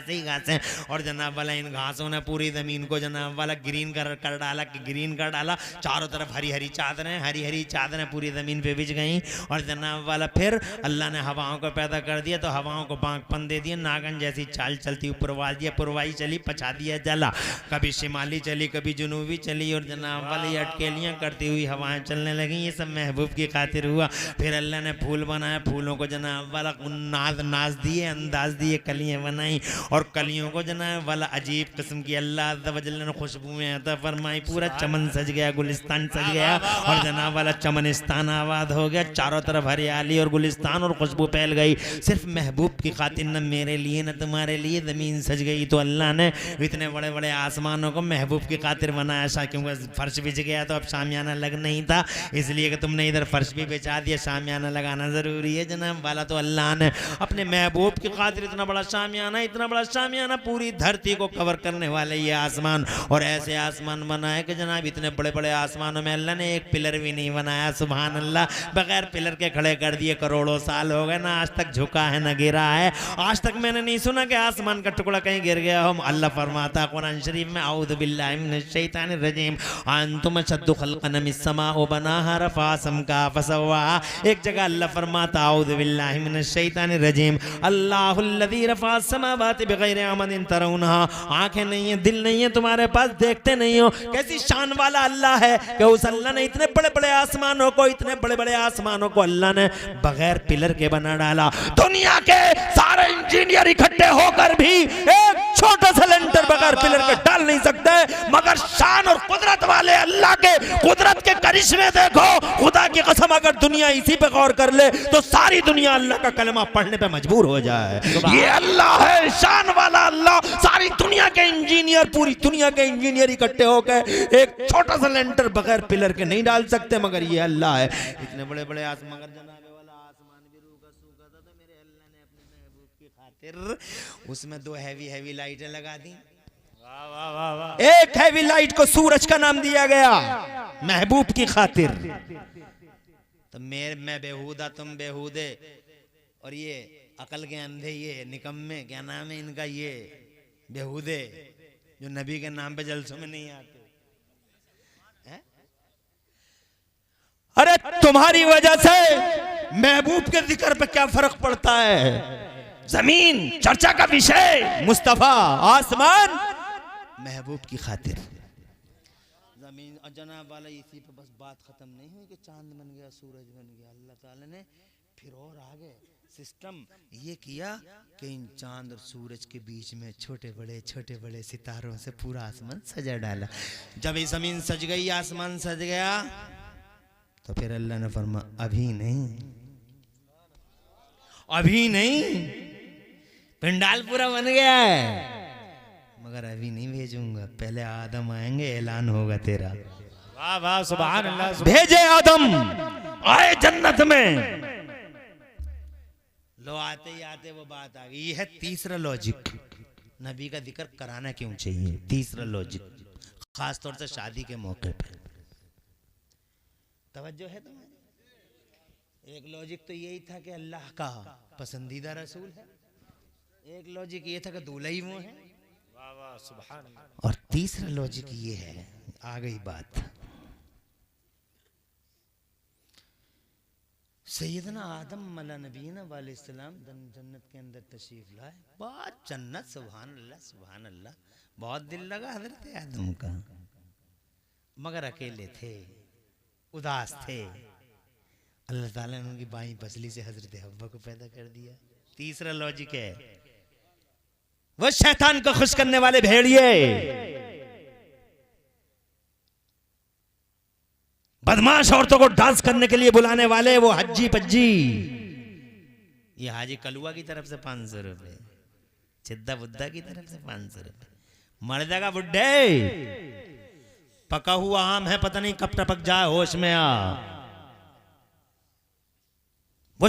ही घासें। और जनाब वाला इन घासों ने पूरी ज़मीन को जनाब वाला ग्रीन कर डाला। चारों तरफ हरी चादरें पूरी ज़मीन पे बिछ गई। और जनाब वाला फिर अल्लाह ने हवाओं को पैदा कर दिया, तो हवाओं को बांकपन दे दिया। नागन जैसी चाल चलती, पुरवाई चली, पछा दिया जला। कभी शिमाली चली, कभी जुनूबी चली, और जनाब वाली अटकेलियाँ करती हुई हवाएं चलने लगी। ये सब महबूब की खातिर हुआ। फिर अल्लाह ने फूल बनाया, फूलों को जनाब वाला नाज दिए, अंदाज दिए, कलियाँ बनाई, और कलियों को जनाब वाला अजीब किस्म की अल्लाह अज़्ज़ा व जल्ल ने खुशबुएं अता फरमाई। पूरा चमन सज गया, गुलिस्तान सज गया, और जनाब वाला चमनिस्तान आबाद हो गया। चारों तरफ हरियाली और गुलिस्तान और खुशबू फैल गई। सिर्फ महबूब की खातिर, न मेरे लिए न तुम्हारे लिए, ज़मीन सज गई। तो अल्लाह ने इतने बड़े बड़े आसमानों को महबूब की खातिर बनाया। क्योंकि फर्श बिछ गया तो अब शामियाना लग नहीं था, इसलिए कि तुमने इधर फर्श भी बिछा दिया, शामियाना लगाना ज़रूरी है जनाब वाला। तो अल्लाह ने अपने महबूब की खातिर इतना बड़ा शामियाना पूरी धरती को कवर करने वाले ये आसमान, और ऐसे आसमान बनाए कि जनाब इतने बड़े बड़े आसमानों में अल्लाह ने एक पिलर भी नहीं बनाया। सुभान अल्लाह, बगैर पिलर के खड़े कर दिए। करोड़ों साल हो गए, ना आज तक झुका है ना गिरा है। आज तक मैंने नहीं सुना कि आसमान का टुकड़ा कहीं गिर गया हो। अल्लाह फरमाता कुरान शरीफ में, औज़ु बिल्लाहि मिनश शैतानिर रजीम, अंतुम अशद्दु खल्क़न मिस समाउ बनाहा रफ़ा समका फसवा। एक जगह अल्लाह फरमाता, औज़ु बिल्लाहि मिनश शैतानिर रजीम, अल्लाहुल्लज़ी रफ़ा समावाति बिग़ैरि अमदिन तरौनहा। आंखें नहीं है, दिल नहीं है तुम्हारे पास, देखते नहीं हो। कैसी शान वाला अल्लाह है कि उस अल्लाह ने इतने बड़े बड़े आसमानों को अल्लाह ने बगैर पिलर के बना डाला। दुनिया के सारे इंजीनियर इकट्ठे होकर भी एक छोटा सा लेंटर बगैर पिलर के डाल नहीं सकते। मगर शान और कुदरत वाले अल्लाह के कुदरत के करिश्मे देखो। खुदा की कसम, अगर दुनिया इसी पे गौर कर ले तो सारी दुनिया अल्लाह का कलमा पढ़ने पे मजबूर हो जाए। ये अल्लाह है, शान वाला अल्लाह। सारी दुनिया के इंजीनियर, पूरी दुनिया के इंजीनियर इकट्ठे होकर एक छोटा सा लेंटर बगैर पिलर के नहीं डाल सकते, मगर ये अल्लाह है। इतने बड़े बड़े आसमान, जनाबे वाला आसमान भी रूखा सूखा था, तो मेरे अल्लाह ने अपने महबूब की खातिर उसमें 2 हैवी लाइटें लगा दी। एक हैवी लाइट को सूरज का नाम दिया गया महबूब की खातिर। तो मैं बेहुदा, तुम बेहुदे, और ये अकल के अंधे, ये निकम्मे, क्या नाम है इनका, ये बेहुदे जो नबी के नाम पे जलसों में नहीं आते। अरे तुम्हारी वजह से महबूब के जिक्र पे क्या फर्क पड़ता है। जमीन चर्चा का विषय, मुस्तफा आसमान महबूब की खातिर। जमीन और जनाब वाला, इसी पे बस बात खत्म नहीं हुई कि चांद बन गया, सूरज बन गया। अल्लाह ताला ने फिर और आगे सिस्टम ये किया कि इन चांद और सूरज के बीच में छोटे बड़े सितारों से पूरा आसमान सजा डाला। जब ये जमीन सज गई, आसमान सज गया, तो फिर अल्लाह ने फरमा, अभी नहीं, पंडाल पूरा बन गया है, मगर अभी नहीं भेजूंगा। पहले आदम आएंगे, ऐलान होगा तेरा। वाह वाह, सुभान अल्लाह। भेजे आदम, आए जन्नत में। लो आते ही आते वो बात आ गई। ये है तीसरा लॉजिक, नबी का जिक्र कराना क्यों चाहिए। तीसरा लॉजिक, खास तौर से शादी के मौके पे। तवज्जो है तुम्हारी? एक लॉजिक तो यही था कि अल्लाह का पसंदीदा रसूल है, एक लॉजिक ये था कि दूल्हा ही वो है, वाह वाह सुभान अल्लाह। और तीसरा लॉजिक ये है, आ गई बात, सैयदना आदम अला नबीना वालेस्सलाम जन्नत के अंदर तशरीफ लाए, बहुत जन्नत, सुभान अल्लाह सुभान अल्लाह, बहुत दिल लगा हजरत आदम का, मगर अकेले थे, उदास थे। अल्लाह ताला ने उनकी बाईं पसली से हजरत हव्वा को पैदा कर दिया। तीसरा लॉजिक है, वो शैतान को खुश करने वाले भेड़िए, बदमाश औरतों को डांस करने के लिए बुलाने वाले वो हज्जी पज्जी। ये हाजी कलुआ की तरफ से 500 रुपए, चिद्दा बुद्धा की तरफ से 500 रुपए, मर जाएगा बुड्ढे, पका हुआ आम है, पता नहीं कब टपक जाए, होश में आ। वो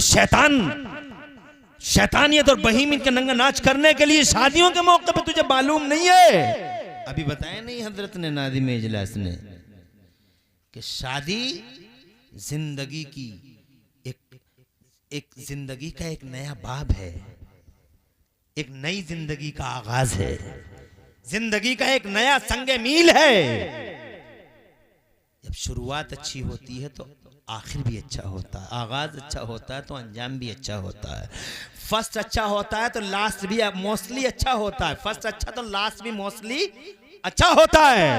शैतानियत और बहीमियत के नंगा नाच करने के लिए शादियों के मौके पे तुझे मालूम नहीं है? अभी बताया नहीं हजरत ने नादिम इजलास ने कि शादी जिंदगी की एक जिंदगी का एक नया बाब है, एक नई जिंदगी का आगाज है, जिंदगी का एक नया संगे मील है। जब शुरुआत अच्छी होती है तो आखिर भी अच्छा होता है, आगाज अच्छा होता है तो अंजाम भी अच्छा होता है, फर्स्ट अच्छा होता है तो लास्ट भी मोस्टली अच्छा होता है, फर्स्ट अच्छा तो लास्ट भी मोस्टली अच्छा होता है,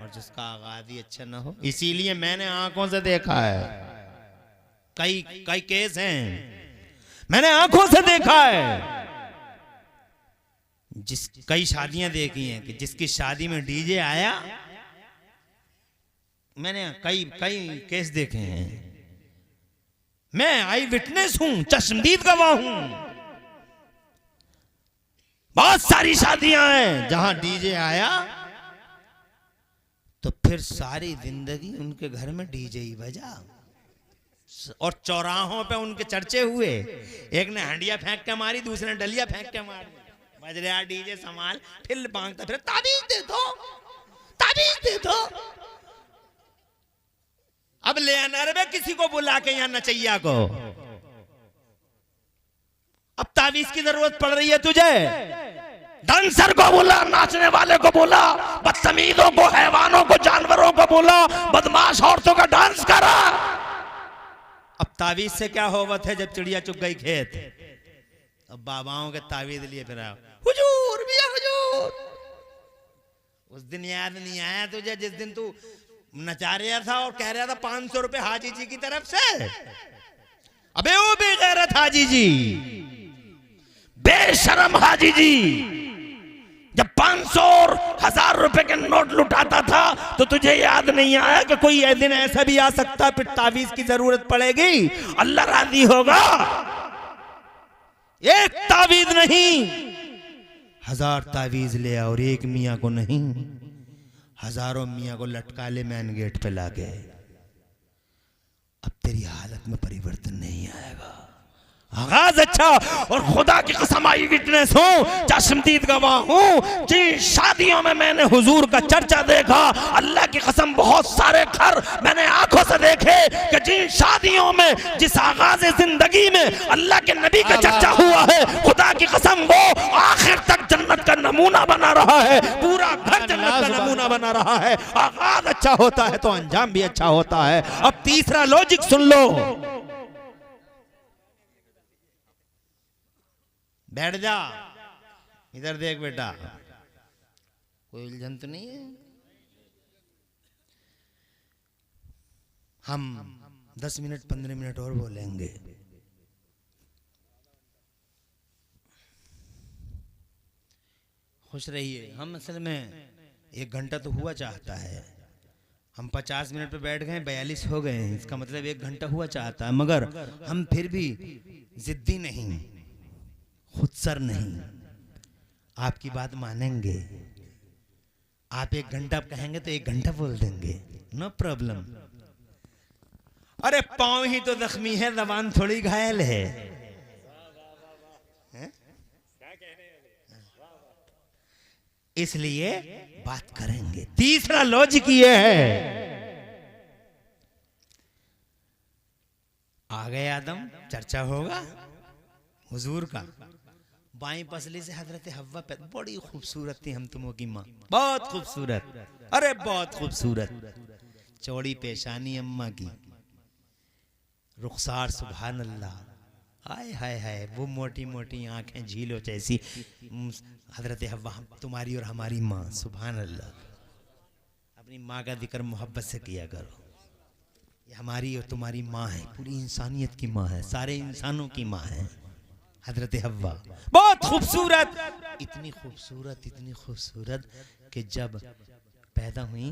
और जिसका आगाज ही अच्छा ना हो। इसीलिए मैंने आंखों से देखा है, कई केस हैं, मैंने आंखों से देखा है, कई शादियां देखी हैं कि जिसकी शादी में डीजे आया, मैंने कई केस देखे हैं, मैं आई विटनेस हूं, चश्मदीद गवाह हूं। बहुत सारी शादियां हैं जहां डीजे आया तो फिर सारी जिंदगी उनके घर में डीजे ही बजा, और चौराहों पे उनके चर्चे हुए, एक ने हंडिया फेंक के मारी, दूसरे ने डलिया फेंक के मारी, बज रहा डीजे संभाल, फिर मांगता, फिर ताबीज दे दो, ताबीज दे दो। अब ले आना रे किसी को बुला के यहाँ नचैया को, अब ताबीज की जरूरत पड़ रही है तुझे, डांसर को बोला, नाचने वाले को बोला, बदतमीजों को, हैवानों को, जानवरों को बोला, बदमाश औरतों का डांस करा। अब ताबीज से क्या होवत है जब चिड़िया चुग गई खेत, अब बाबाओं के ताबीज लिए फिर आओ, हुजूर भैया हुजूर। उस दिन याद नहीं आया तुझे जिस दिन तू नचा रहा था और कह रहा था 500 रुपए हाजी जी की तरफ से? अबे वो बेगैरत हाजी जी, बेशरम हाजी जी, जब 500 और 1000 रुपए के नोट लुटाता था तो तुझे याद नहीं आया कि कोई दिन ऐसा भी आ सकता फिर तावीज की जरूरत पड़ेगी, अल्लाह राजी होगा। एक तावीज नहीं, 1000 तावीज ले और एक मियाँ को नहीं, हजारों मियाँ को लटका ले मैन गेट पे लाके, अब तेरी हालत में परिवर्तन नहीं आएगा। आगाज अच्छा, और खुदा की कसम आई विटनेस हूँ, चश्मदीद गवाह हूँ, जिन शादियों में मैंने हुजूर का चर्चा देखा, अल्लाह की कसम बहुत सारे घर मैंने आंखों से देखे कि जिन शादियों में, जिस आगाज जिंदगी में अल्लाह के नबी का चर्चा हुआ है, खुदा की कसम वो आखिर तक जन्नत का नमूना बना रहा है, पूरा घर जन्नत का नमूना बना रहा है। आगाज अच्छा होता है तो अंजाम भी अच्छा होता है। अब तीसरा लॉजिक सुन लो, बैठ जा, इधर देख बेटा, कोई उलझन तो नहीं है। हम 10 मिनट 15 मिनट और बोलेंगे। खुश रहिए। हम असल में 1 घंटा तो हुआ चाहता है, हम 50 मिनट पे बैठ गए, 42 हो गए हैं, इसका मतलब 1 घंटा हुआ चाहता है, मगर हम फिर भी जिद्दी नहीं, खुदसर नहीं, आपकी बात मानेंगे। आप 1 घंटा कहेंगे तो 1 घंटा बोल देंगे, नो प्रॉब्लम। अरे पांव ही तो जख्मी है, जबान थोड़ी घायल है। इसलिए बात करेंगे। तीसरा लॉजिक ये है, आ गए आदम, चर्चा होगा हुजूर का। बाई पसली से हजरत हव्वा पे, बड़ी खूबसूरत थी हम तुमों की माँ, बहुत खूबसूरत, अरे बहुत खूबसूरत, चौड़ी पेशानी अम्मा की, रुखसार सुभान अल्लाह, हाय हाय हाय, वो मोटी मोटी आंखें झीलों जैसी। हजरत हव्वा तुम्हारी और हमारी माँ, सुभान अल्लाह। अपनी माँ का जिक्र मोहब्बत से किया करो। ये हमारी और तुम्हारी माँ है, पूरी इंसानियत की माँ है, सारे इंसानों की माँ है हजरत हव्वा, बहुत खूबसूरत, इतनी खूबसूरत, इतनी खूबसूरत कि जब पैदा हुई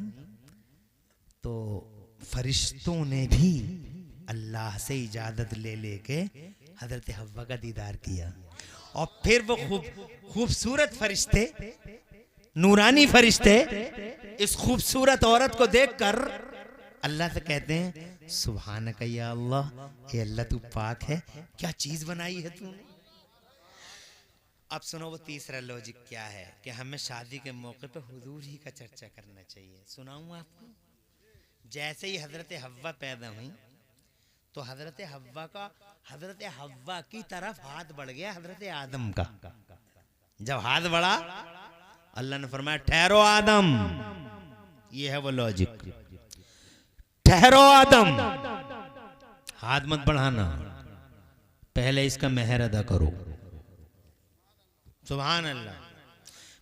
तो फरिश्तों ने भी अल्लाह से इजाजत ले लेके हजरत हव्वा का दीदार किया। और फिर वो खूबसूरत फरिश्ते, नूरानी फरिश्ते इस खूबसूरत औरत को देखकर अल्लाह से कहते हैं सुभानक या अल्लाह, हे अल्लाह तू पाक है, क्या चीज बनाई है तूने। अब सुनो वो तीसरा लॉजिक क्या है कि हमें शादी के मौके पे हुजूर ही का चर्चा करना चाहिए। सुनाऊं आपको। जैसे ही हजरत हव्वा पैदा हुई तो हजरत हव्वा का, हजरत हव्वा की तरफ हाथ बढ़ गया हजरत आदम का। जब हाथ बढ़ा अल्लाह ने फरमाया ठहरो आदम, ये है वो लॉजिक, ठहरो आदम, हाथ मत बढ़ाना, पहले इसका मेहर अदा करो। सुभान अल्लाह,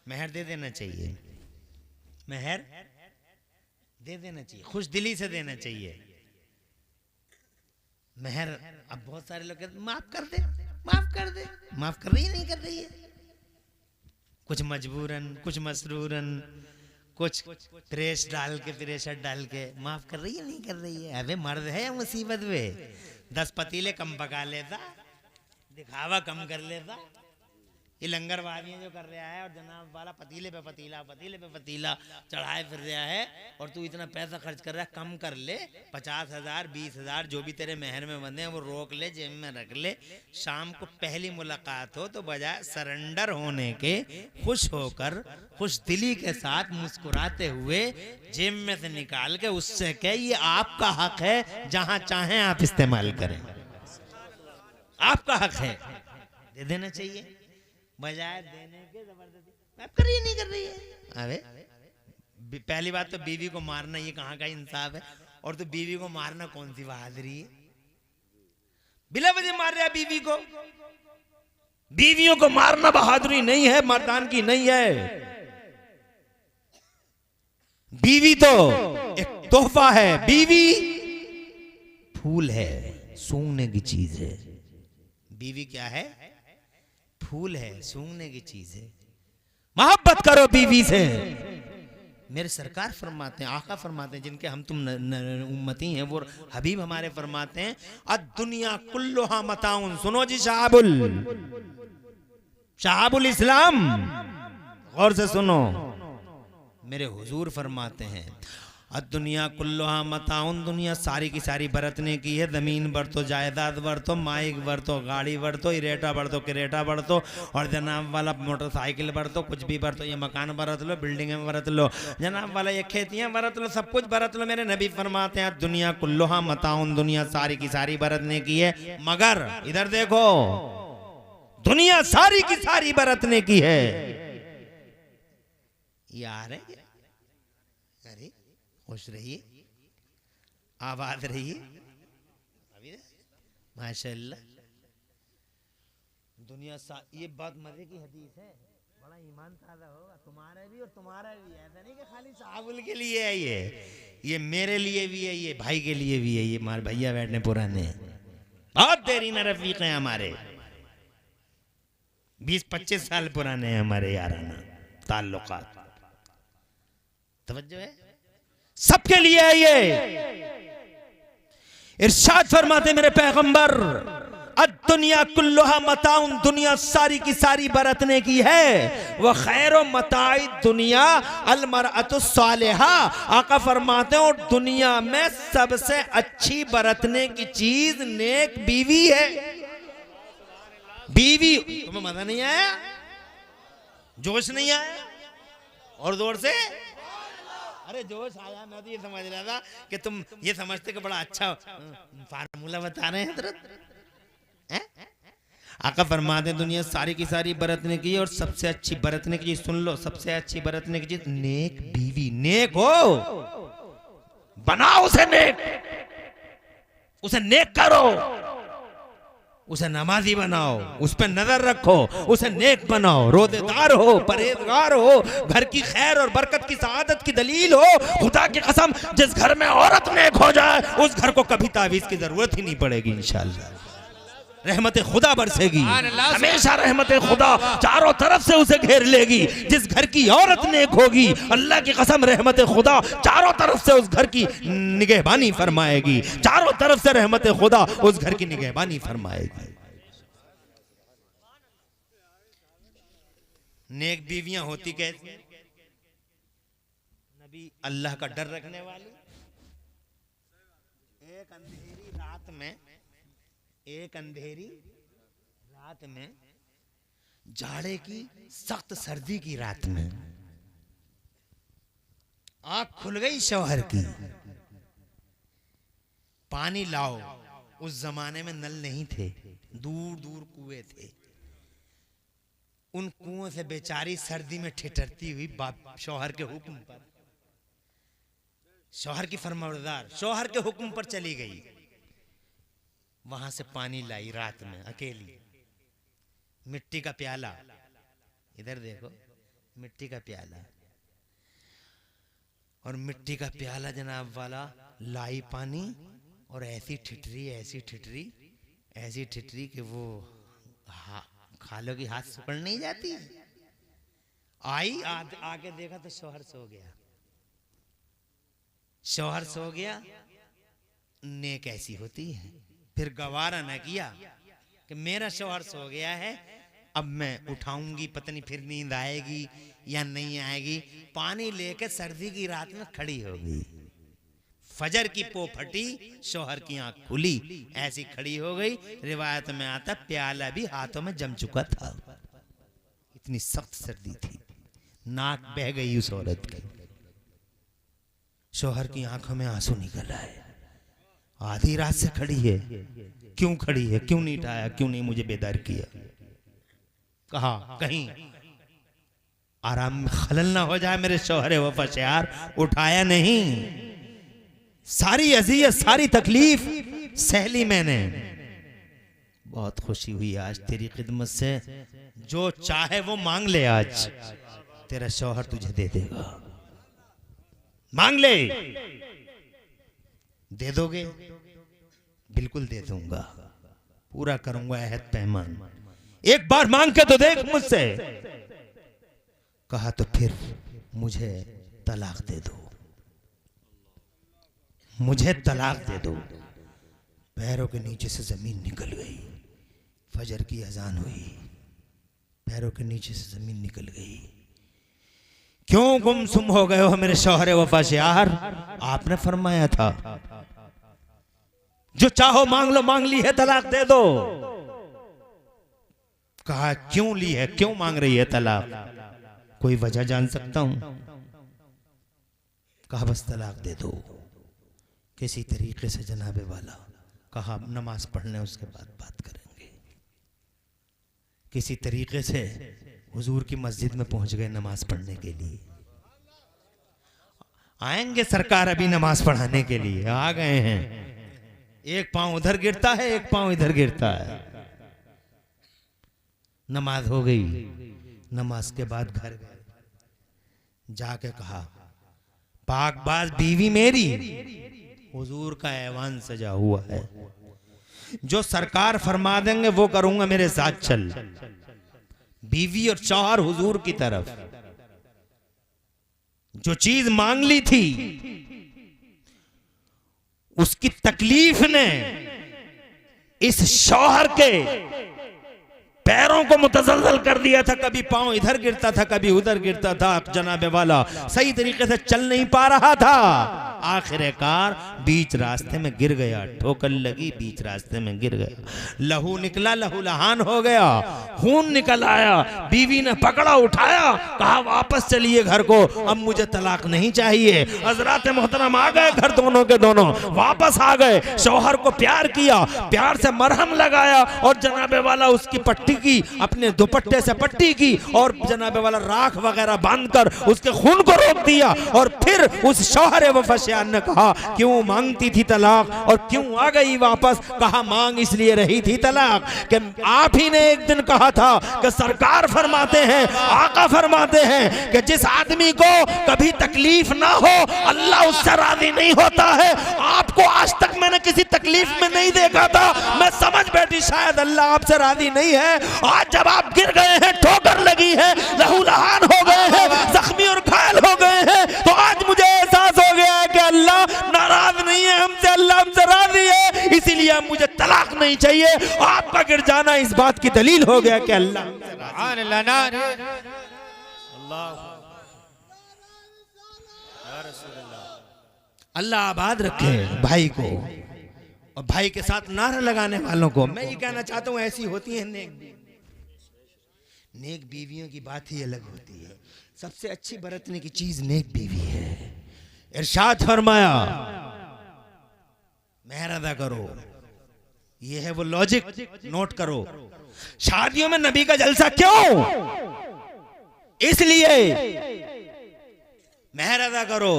मेहर दे देना चाहिए, मेहर दे देना चाहिए, खुश दिली से देना चाहिए मेहर। अब बहुत सारे लोग कहते माफ कर दे, माफ कर दे, माफ कर रही है, नहीं कर रही है, कुछ मजबूरन, कुछ मसरूरन, कुछ प्रेस डाल के, प्रेशर डाल के माफ कर रही है, नहीं कर रही है। अबे मर्द है या मुसीबत में 10 पतीले कम पका लेता, दिखावा कम कर लेता। ये लंगरबाजियां जो कर रहा है और जनाब वाला पतीले पे पतीला, पतीले पे पतीला चढ़ाए फिर रहा है, और तू इतना पैसा खर्च कर रहा है, कम कर ले, 50,000 20,000 जो भी तेरे मेहर में बंधे हैं वो रोक ले, जेब में रख ले। शाम को पहली मुलाकात हो तो बजाय सरेंडर होने के खुश होकर, खुश दिली के साथ मुस्कुराते हुए जेब में से निकाल के उससे कह ये आपका हक है, जहां चाहें आप इस्तेमाल करें, आपका हक है, दे देना चाहिए बजाय देने के जबरदस्ती। आप कर रही है, नहीं कर रही है। अबे पहली बात तो बीवी को मारना ये कहाँ का इंसाफ है, और तो बीवी को मारना कौन सी बहादुरी है, बिला वजह मार रहा है बीवी को। बीवियों को मारना बहादुरी नहीं है, मर्दान की नहीं है। बीवी तो एक तोहफा है, बीवी फूल है, सूंघने की चीज है। बीवी क्या है? फूल है, सूंघने की चीज है। मोहब्बत करो बीवी से। मेरे सरकार फरमाते हैं, आका फरमाते हैं, जिनके हम तुम उम्मती हैं, वो हबीब हमारे फरमाते हैं अद्दुनिया कुल्लुहा मताउन। सुनो जी शहाबुल इस्लाम, गौर से सुनो, मेरे हुजूर फरमाते हैं दुनिया कुल्लुहा मताउन, दुनिया सारी की सारी बरतने की है। जमीन बरतो, जायदाद बरतो, माइक बरतो, गाड़ी बरतो, इरेटा बरतो, किरेटा बरतो, और जनाब वाला मोटरसाइकिल बरतो, कुछ भी बरतो, ये मकान बरत लो, बिल्डिंगें बरत लो, जनाब वाला ये खेतियां बरत लो, सब कुछ बरत लो। मेरे नबी फरमाते हैं दुनिया कुल्लुहा मताउन, दुनिया सारी की सारी बरतने की है, मगर इधर देखो, दुनिया सारी की सारी बरतने की है। यार खुश रहिए, आबाद रहिए, माशाअल्लाह। दुनिया ये बहुत मजे की हदीस है, बड़ा ईमान ताज़ा होगा तुम्हारा भी और तुम्हारा भी। ऐसा नहीं कि खाली साहबुल के लिए है, ये मेरे लिए भी है, ये भाई के लिए भी है। ये हमारे भैया बैठने पुराने बहुत देरीन रफीक हैं हमारे, 20-25 साल पुराने हैं हमारे याराना ताल्लुकात। तवज्जो है, सबके लिए है ये। इरशाद फरमाते मेरे पैगंबर दुनिया कुल्लुहा मताउन, दुनिया सारी की सारी बरतने की है। वह खैरो मताई दुनिया अलमरअतु सालिहा, आका फरमाते हैं और दुनिया में सबसे अच्छी बरतने की चीज नेक बीवी है। बीवी, तुम्हें मजा नहीं आया, जोश नहीं आया? और जोर से। अरे जोश आया, मैं तो ये समझ रहा था कि तुम ये समझते कि बड़ा अच्छा फार्मूला बता रहे हैं हजरत। आका फरमाते दुनिया सारी की सारी बरतने की और सबसे अच्छी बरतने की चीज, सुन लो, सबसे अच्छी बरतने की चीज नेक बीवी। नेक हो, बनाओ उसे नेक, उसे नेक करो, उसे नमाजी बनाओ, उस पर नजर रखो, उसे नेक बनाओ, रोजेदार हो, परहेजगार हो, घर की खैर और बरकत की सआदत की दलील हो। खुदा की कसम, जिस घर में औरत नेक हो जाए उस घर को कभी तावीज की जरूरत ही नहीं पड़ेगी। इंशाअल्लाह रहमत खुदा बरसेगी, हमेशा रहमत खुदा चारों तरफ से उसे घेर लेगी। जिस घर की औरत नेक होगी, अल्लाह की कसम रहमत खुदा चारों तरफ से उस घर की निगहबानी फरमाएगी, चारों तरफ से रहमत खुदा उस घर की निगहबानी फरमाएगी। नेक बीवियां होती कैसी? नबी अल्लाह का डर रखने वाली, एक अंधेरी रात में जाड़े की सख्त सर्दी की रात में आंख खुल गई शौहर की, पानी लाओ। उस जमाने में नल नहीं थे, दूर दूर कुएं थे। उन कुओं से बेचारी सर्दी में ठिठरती हुई बाप शौहर के हुक्म पर, शौहर की फरमाबरदार, शौहर के हुक्म पर चली गई। वहां से पानी लाई रात में अकेली, मिट्टी का प्याला, इधर देखो, मिट्टी का प्याला, और मिट्टी का प्याला जनाब वाला लाई पानी, और ऐसी ठिठरी, ऐसी ठिठरी, ऐसी ठिठरी कि वो खालों की हाथ सुकड़ नहीं जाती। आई आके देखा तो शौहर सो गया, शौहर सो गया। नेक ऐसी होती है, फिर गवारा न किया कि मेरा शौहर सो गया है, अब मैं उठाऊंगी, पता नहीं फिर नींद आएगी या नहीं आएगी। पानी लेके सर्दी की रात में खड़ी हो गई, फजर की पो फटी, शौहर की आंख खुली, ऐसी खड़ी हो गई। रिवायत में आता प्याला भी हाथों में जम चुका था, इतनी सख्त सर्दी थी। नाक बह गई उस औरत की, शौहर की आंखों में आंसू निकल आए। आधी रात से खड़ी है, क्यों खड़ी है, क्यों नहीं उठाया, क्यों नहीं मुझे बेदार किया? कहा कहीं आराम में खलल ना हो जाए मेरे शौहर वफा से, यार उठाया नहीं। सारी अजियत, सारी तकलीफ सहली मैंने। बहुत खुशी हुई आज तेरी खिदमत से, जो चाहे वो मांग ले, आज तेरा शौहर तुझे दे देगा। मांग ले, दे दोगे? बिल्कुल दे दूंगा, पूरा करूंगा अहद पैमान। एक बार मांग के तो देख मुझसे। कहा तो फिर मुझे तलाक दे दो, मुझे तलाक दे दो। पैरों के नीचे से जमीन निकल गई, फजर की अजान हुई, पैरों के नीचे से जमीन निकल गई। क्यों गुमसुम हो गए हो मेरे शौहर वफा से यार? आपने फरमाया था जो चाहो मांग लो, मांग ली है तलाक दे दो। कहा क्यों ली है, क्यों मांग रही है तलाक? कोई वजह जान सकता हूं? कहा बस तलाक दे दो किसी तरीके से जनाबे वाला। कहा नमाज पढ़ने उसके बाद बात करेंगे। किसी तरीके से हुजूर की मस्जिद में पहुंच गए नमाज पढ़ने के लिए। आएंगे सरकार अभी नमाज पढ़ाने के लिए, आ गए हैं। एक पांव उधर गिरता है, एक पांव इधर गिरता है। नमाज हो गई, नमाज के बाद घर गए, जाके कहा पाकबाज बीवी मेरी, हुजूर का ऐवान सजा हुआ है, जो सरकार फरमा देंगे वो करूंगा, मेरे साथ चल। बीवी और शौहर हुजूर की तरफ। जो चीज मांग ली थी उसकी तकलीफ ने इस शौहर के पैरों को मुतज़ल्ज़ल कर दिया था। कभी पांव इधर गिरता था, कभी उधर गिरता था। जनाबे वाला सही तरीके से चल नहीं पा रहा था। आखिरकार बीच रास्ते में गिर गया, ठोकर लगी, बीच रास्ते में गिर गया, लहू निकला, लहू लहान हो गया, खून निकल आया। बीवी ने पकड़ा, उठाया, कहा वापस चलिए घर को, अब मुझे तलाक नहीं चाहिए। हजरात मोहतरम आ गए घर, दोनों के दोनों वापस आ गए। शौहर को प्यार किया, प्यार से मरहम लगाया और जनाबे वाला उसकी पट्टी की, अपने दुपट्टे से पट्टी की और जनाबे वाला राख वगैरह बांधकर उसके खून को रोक दिया। और फिर उस शौहर वफाशान ने कहा क्यों मांगती थी तलाक और क्यों आ गई वापस? कहा मांग इसलिए रही थी तलाक कि आप ही ने एक दिन कहा था कि सरकार फरमाते हैं, आका फरमाते हैं कि जिस आदमी को कभी तकलीफ ना हो अल्लाह उससे राजी नहीं होता है। आपको आज तक मैंने किसी तकलीफ में नहीं देखा था, मैं समझ बैठी शायद अल्लाह आपसे राजी नहीं है। आज जब आप गिर गए हैं, ठोकर लगी है, लहूलुहान हो गए हैं, जख्मी और घायल हो गए हैं, तो आज मुझे एहसास हो गया है कि अल्लाह नाराज नहीं है हमसे, अल्लाह हमसे राजी है, इसीलिए मुझे तलाक नहीं चाहिए। आपका गिर जाना इस बात की दलील हो गया कि अल्लाह अल्लाह आबाद रखे भाई को और भाई के साथ नारा लगाने वालों को। मैं ये कहना चाहता हूं ऐसी होती है नेक बीवियों की बात ही अलग होती है। सबसे अच्छी बरतने की चीज नेक बीवी है। इरशाद फरमाया मेहर अदा करो, ये है वो लॉजिक, नोट करो। शादियों में नबी का जलसा क्यों? इसलिए मेहर अदा करो।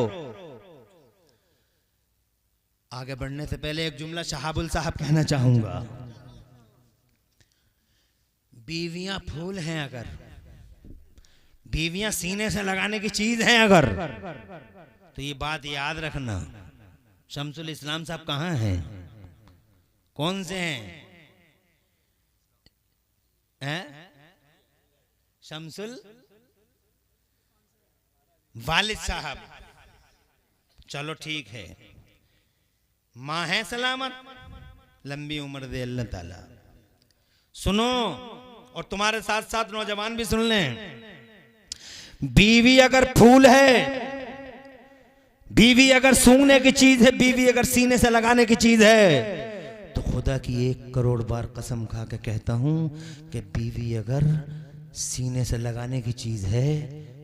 आगे बढ़ने से पहले एक जुमला शहाबुल साहब कहना चाहूंगा। बीवियां फूल हैं, अगर बीवियां सीने से लगाने की चीज हैं अगर, तो ये बात याद रखना। शमसुल इस्लाम साहब कहाँ हैं? कौन से हैं? शमसुल वालिद साहब, चलो ठीक है, माँ है सलामत, लंबी उम्र दे अल्लाह ताला। सुनो और तुम्हारे साथ साथ नौजवान भी सुन लें। बीवी अगर फूल है, बीवी अगर सूंघने की चीज है, बीवी अगर सीने से लगाने की चीज है, तो खुदा की 1 करोड़ बार कसम खा के कहता हूं कि बीवी अगर सीने से लगाने की चीज है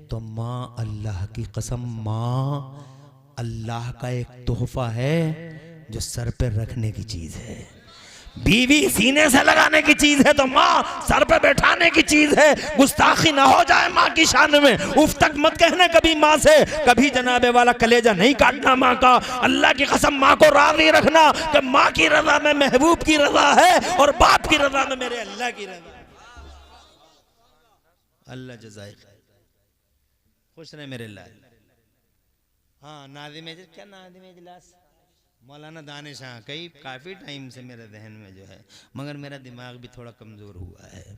तो माँ अल्लाह की कसम, माँ अल्लाह का एक तोहफा है जो सर पे रखने की चीज है। बीवी सीने से लगाने की चीज है तो माँ सर पे बैठाने की चीज है। गुस्ताखी ना हो जाए माँ की शान में, उफ तक मत कहने कभी माँ से, कभी जनाबे वाला कलेजा नहीं काटना माँ का। अल्लाह की कसम माँ को राजी रखना कि माँ की रजा में महबूब की रजा है और बाप की रजा में मेरे अल्लाह की रजा। अल्लाह जज़ाए खुश रहे मेरे लाल। हाँ नाज़िम क्या नाज़िम इजलास मौलाना दानिश, हाँ कई काफ़ी टाइम से मेरे जहन में जो है, मगर मेरा दिमाग भी थोड़ा कमज़ोर हुआ है,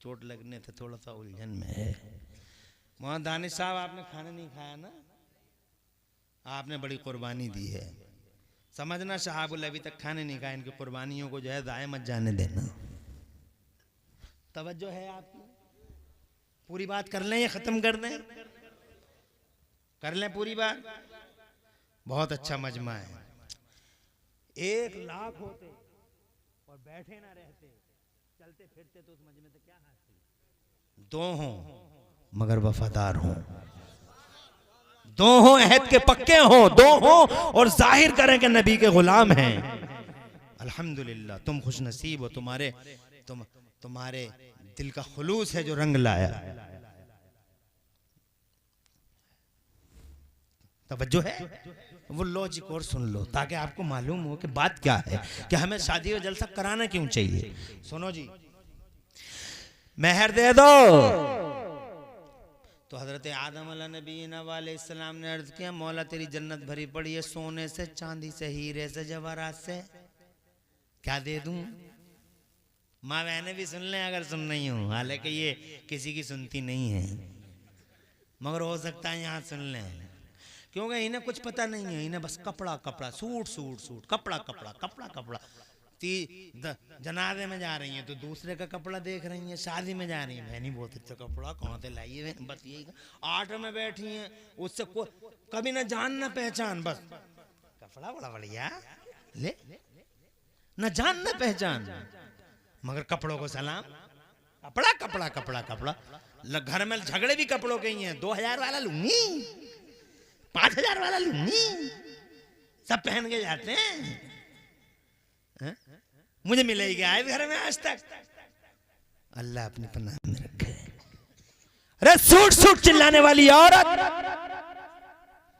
चोट लगने से थोड़ा सा उलझन में है। मौलाना दानिश साहब आपने खाना नहीं खाया ना, आपने बड़ी कुर्बानी दी है, समझना शहाबुल अभी तक खाने नहीं खाए, इनकी कुर्बानियों को जो है ज़ाया मत जाने देना। तवज्जो है आपकी? पूरी बात कर लें या ख़त्म कर दें? कर लें पूरी बात। बहुत अच्छा मजमा है। 1 लाख होते और बैठे ना रहते, चलते फिरते तो उस मजमे से क्या हासिल? 2 हों मगर वफादार हों, 2 हों अहद के पक्के हों, 2 हों और जाहिर करें कि नबी के गुलाम हैं। अल्हम्दुलिल्लाह तुम खुश नसीब हो, तुम्हारे दिल का खुलूस है जो रंग लाया। तवज्जो है? वो लॉजिक और सुन लो ताकि आपको मालूम हो कि बात क्या है, कि हमें शादी और जलसा कराना क्यों चाहिए। सुनो जी, मेहर दे दो तो हजरत आदम अलैहिस्सलाम ने अर्ज किया मौला तेरी जन्नत भरी पड़ी है सोने से, चांदी से, हीरे से, जवाहरात से, क्या दे दूं? माँ बहने भी सुन लें अगर सुन नहीं हूं, हालांकि ये किसी की सुनती नहीं है, मगर हो सकता है यहाँ सुन लें, क्योंकि इन्हें कुछ पता नहीं है। इन्हें बस कपड़ा कपड़ा, सूट सूट सूट, कपड़ा कपड़ा, कपड़ा कपड़ा, जनाजे में जा रही हैं तो दूसरे का कपड़ा देख रही हैं, शादी में जा रही हैं बहनी बहुत अच्छा कपड़ा कहाँ से लाई है, बस यही ऑटो में बैठी हैं उससे कभी ना जान ना पहचान, बस कपड़ा बड़ा बढ़िया ले ना जान ना पहचान मगर कपड़ों को सलाम, कपड़ा कपड़ा कपड़ा कपड़ा। घर में झगड़े भी कपड़ों के ही हैं, 2000 वाला लूंगी 5000 वाला लूंगी, सब पहन के जाते हैं। मुझे मिले ही गया घर में आज तक, अल्लाह अपने पनाह में रखे। अरे सूट सूट चिल्लाने वाली औरत,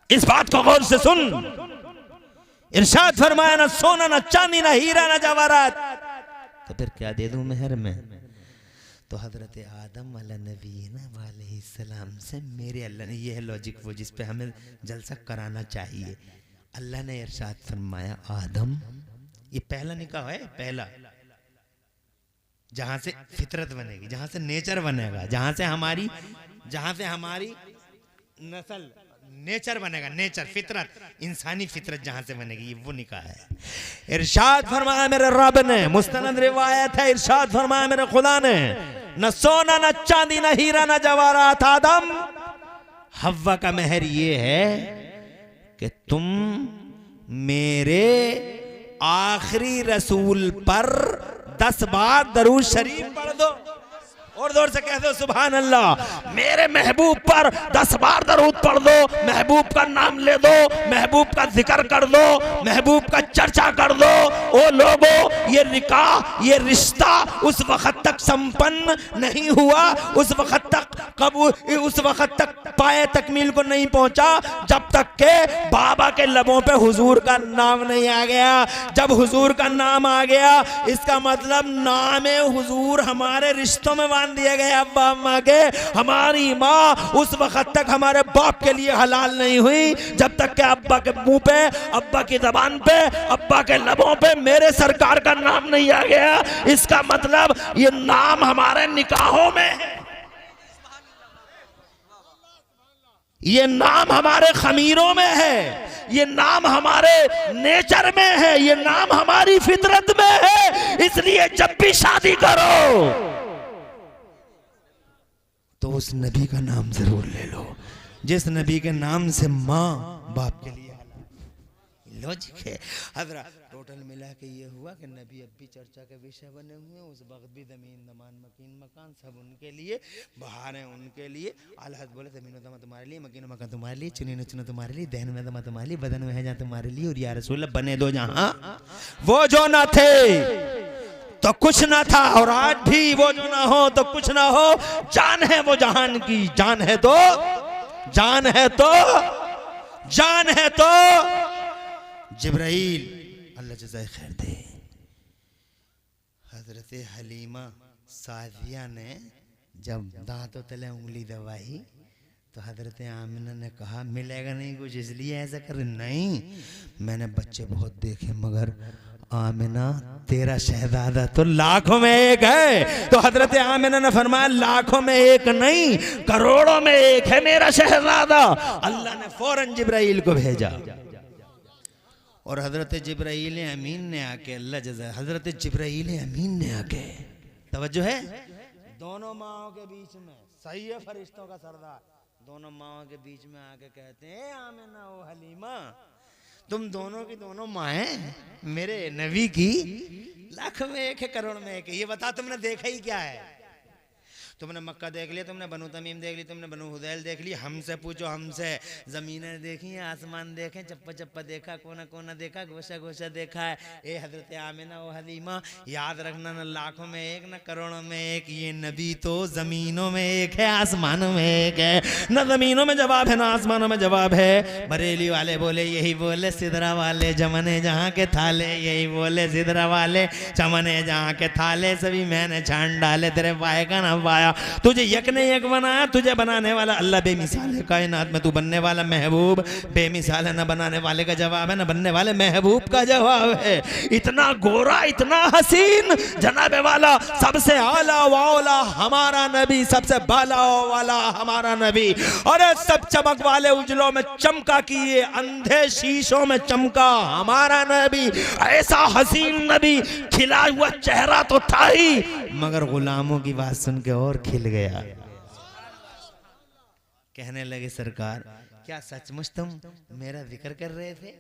इस बात को गौर से सुन। इरशाद फरमाया ना सोना ना चांदी ना हीरा ना जवाहरात, तो फिर क्या दे दूं मेहर में? तो हजरत आदम अलैहिस्सलाम से मेरे अल्लाह ने, यह है लॉजिक वो जिस पे हमें जलसा कराना चाहिए। अल्लाह ने इरशाद फरमाया आदम, ये पहला निकाह है, पहला जहां से फितरत बनेगी, जहां से नेचर बनेगा, जहां से हमारी नस्ल नेचर बनेगा, नेचर फितरत इंसानी फितरत जहां से बनेगी, ये वो निकाह है। इरशाद फरमाया मेरे रब ने, मुस्तनद रिवायत है, इरशाद फरमाया मेरे खुदा ने, न सोना न चांदी न हीरा न जवाहरात। आदम हव्वा का मेहर ये है कि तुम मेरे आखिरी रसूल पर 10 बार दरूद शरीफ पढ़ दो और जोर से कह दो सुभान अल्लाह। मेरे महबूब पर 10 बार दरूद पढ़ दो, महबूब का नाम ले दो, महबूब का जिक्र कर दो, महबूब का चर्चा कर दो। ओ लोगों, ये निकाह, ये रिश्ता उस वक्त तक संपन्न नहीं हुआ, उस वक्त तक पाए तकमील को नहीं पहुंचा जब तक के बाबा के लबों पे हुजूर का नाम नहीं आ गया। जब हुजूर का नाम आ गया, इसका मतलब नाम हुजूर हमारे रिश्तों में बांध दिया गया। अब्बा अम्मा के, हमारी माँ उस वक्त तक हमारे बाप के लिए हलाल नहीं हुई जब तक के अब्बा के मुंह पे, अब्बा की जबान पे, अब्बा के लबों पे मेरे सरकार का नाम नहीं आ गया। इसका मतलब ये नाम हमारे निकाहों में है, ये नाम हमारे खमीरों में है, ये नाम हमारे नेचर में है, ये नाम हमारी फितरत में है। इसलिए जब भी शादी करो तो उस नबी का नाम जरूर ले लो, जिस नबी के नाम से माँ बाप के लिए लॉजिक है। हजरत टोटल मिला के ये हुआ कि नबी अब भी चर्चा के विषय बने हुए हैं, उस वक्त भी जमीन दमान मकीन मकान सब उनके लिए, बहार हैं उनके लिए। आलहद बोले जमीन दमा तुम्हारे लिए, मकीन मकान तुम्हारे लिए, चुनी न चुना तुम्हारे लिए, दहन में दमा तुम्हारे लिए, बदन में है जहाँ तुम्हारे लिए, और या रसूल बने दो जहाँ वो जो ना थे तो कुछ ना था, और आज भी वो जो ना हो तो कुछ ना हो। जान है वो जहान की, जान है तो जान है तो जान है तो जिब्राइल अल्लाह जज़ाए खैर दे, हजरत हलीमा सादिया ने जब दांतों तले उंगली दबाई तो हजरत आमिना ने कहा मिलेगा नहीं कुछ इसलिए ऐसा कर। नहीं, मैंने बच्चे बहुत देखे मगर आमिना तेरा शहजादा तो लाखों में एक है। तो हजरत आमिना ने फरमाया लाखों में एक नहीं, करोड़ों में एक है मेरा शहजादा। अल्लाह ने फौरन जिब्राइल को भेजा और हजरत जिब्राइल अमीन ने आके, अल्लाह जज़ा, हजरत जिब्राइल अमीन ने आके, तवज्जो है, दोनों माओं के बीच में, सही है फरिश्तों का सरदार, दोनों माओं के बीच में आके कहते हैं आमिना ओ हलीमा, तुम दोनों की दोनों माएं मेरे नबी की लाख में एक है, करोड़ में एक है। ये बता तुमने देखा ही क्या है? तुमने मक्का देख लिया, तुमने बनु तमीम देख ली, तुमने बनु हुदैल देख ली, हमसे पूछो, हमसे जमीनें देखी, आसमान देखे, चप्पा चप्पा देखा, कोना कोना देखा, गोशा गोशा देखा है। ए हजरत आमिना ओ हलीमा, याद रखना न लाखों में एक न करोड़ों में एक, ये नबी तो जमीनों में एक है, आसमानों में एक है। न जमीनों में जवाब है न आसमानों में जवाब है। बरेली वाले बोले यही बोले, सिदरा वाले जमने जहाँ के थाले, यही बोले सिदरा वाले चमने जहाँ के थाले, सभी मैंने छान डाले, तेरे पाए का ना पाया, तुझे यक ने यक बनाया, तुझे बनाने वाला अल्लाह बेमिसाल है। कायनात में तू बनने वाला महबूब बेमिसाल है। न बनाने वाले का जवाब है, न बनने वाले महबूब का जवाब है। इतना गोरा, इतना हसीन, जनाबे वाला सबसे आला वाला हमारा नबी, सबसे बाला वाला हमारा नबी। अरे सब चमक वाले उजलों में चमका किए, अंधे शीशों में चमका हमारा नबी। ऐसा हसीन नबी, खिला हुआ चेहरा तो था ही, मगर गुलामों की बात सुन के और खिल गया। कहने लगे सरकार, क्या सचमुच तुम मेरा जिक्र कर रहे थे?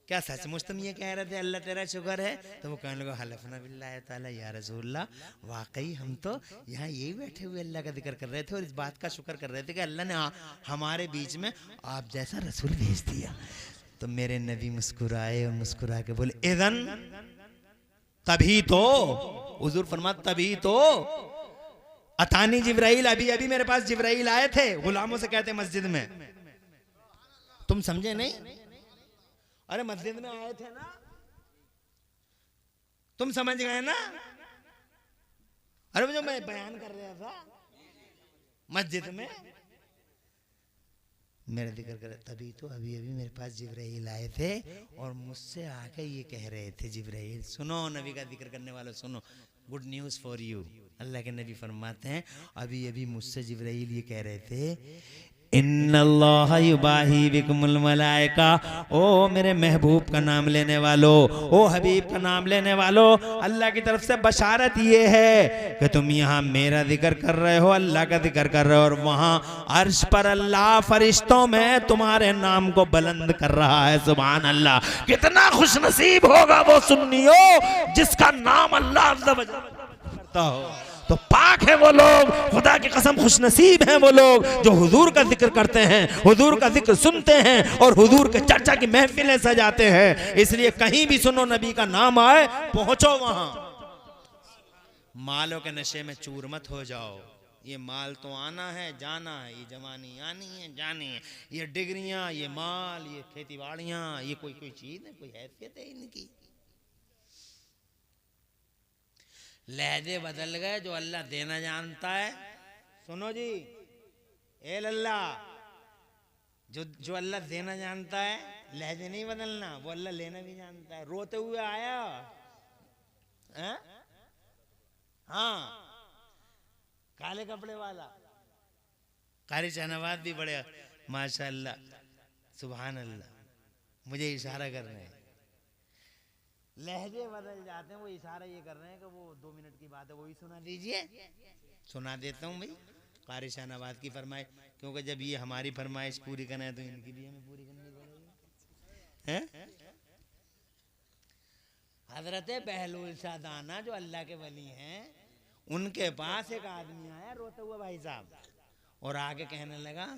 क्या सचमुच तुम ये कह रहे थे अल्लाह तेरा शुक्र है? तो वो कहने लगा हलफना बिल्लाह ताला या रसूलल्लाह, वाकई हम तो यहाँ यही बैठे हुए अल्लाह का जिक्र कर रहे थे और इस बात का शुक्र कर रहे थे कि अल्लाह ने हमारे बीच में आप जैसा रसूल भेज दिया। तो मेरे नबी मुस्कुराए और मुस्कुरा के बोले इज़न, तभी तो हुजूर फरमा, तभी तो अतानी जिब्राइल, अभी अभी मेरे पास जिब्राइल आए थे, गुलामों से कहते मस्जिद में। तुम समझे नहीं? अरे मस्जिद में आए थे ना, तुम समझ गए ना? अरे वो जो मैं बयान कर रहा था मस्जिद में, मेरा जिक्र कर, तभी तो अभी अभी मेरे पास जिब्राइल आए थे और मुझसे आके ये कह रहे थे, जिब्राइल सुनो, नबी का जिक्र करने वालों सुनो, गुड न्यूज फॉर यू। अल्लाह के नबी फरमाते हैं अभी अभी मुझसे जिब्राइल ये कह रहे थे, इन्नल्लाह युबाही बिकुमुल मलाइका, ओ मेरे महबूब का नाम लेने वालों, ओ हबीब का नाम लेने वालों, अल्लाह की तरफ से बशारत ये है कि तुम यहाँ मेरा जिक्र कर रहे हो, अल्लाह का जिक्र कर रहे हो, और वहाँ अर्श पर अल्लाह फरिश्तों में तुम्हारे नाम को बुलंद कर रहा है। सुभान अल्लाह, कितना खुशनसीब होगा वो सुन्नियो जिसका नाम अल्लाह करता हो। तो पाक है वो लोग, खुदा की कसम खुशनसीब हैं वो लोग जो हुजूर का जिक्र करते हैं, हुजूर का जिक्र सुनते हैं और हुजूर के चर्चा की महफिलें सजाते हैं। इसलिए कहीं भी सुनो नबी का नाम आए, पहुंचो वहां। मालों के नशे में चूर मत हो जाओ। ये माल तो आना है, जाना है, ये जवानी आनी है, जानी है, ये डिग्रियां, ये माल, ये खेती बाड़ियां, ये कोई चीज है, कोई हैसियत है इनकी। लहजे बदल गए, जो अल्लाह देना जानता है। सुनो जी, ए लल्ला, जो अल्लाह देना जानता है, लहजे नहीं बदलना, वो अल्लाह लेना भी जानता है। रोते हुए आया है? हाँ, काले कपड़े वाला कारी शहनवाज भी बड़े माशाअल्लाह, सुभान अल्लाह, मुझे इशारा कर रहे हैं। लहजे बदल जाते हैं, वो इशारा ये कर रहे हैं कि वो 2 मिनट की बात है, वो ही सुना दीजिए। सुना देता हूँ भाई, कारी शहनवाज की फरमाइश, क्योंकि जब ये हमारी फरमाइश पूरी करना है तो इनकी भी हमें पूरी करनी पड़ेगी। हजरत बहलूल शाह दाना जो अल्लाह के वली हैं, उनके पास एक आदमी आया रोते हुए भाई साहब, और आगे कहने लगा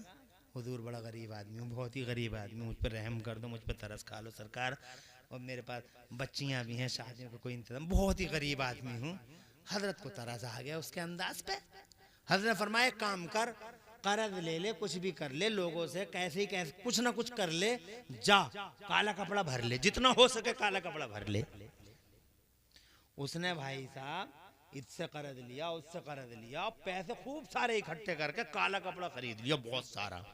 हुजूर बड़ा गरीब आदमी हूँ, बहुत ही गरीब आदमी, मुझ पर रहम कर दो, मुझ पर तरस खा लो सरकार, और मेरे पास बच्चियां भी हैं, शादियों का कोई इंतजाम, बहुत ही गरीब आदमी हूँ। हजरत को तरस आ गया उसके अंदाज पे। हजरत ने फरमाया काम कर, कर्ज ले ले, कुछ भी कर ले, लोगों से कैसे ही कैसे कुछ ना कुछ कर ले, जा काला कपड़ा भर ले, जितना हो सके काला कपड़ा भर ले। उसने भाई साहब इससे कर्ज लिया, उससे कर्ज लिया, पैसे खूब सारे इकट्ठे करके काला कपड़ा खरीद लिया, बहुत सारा।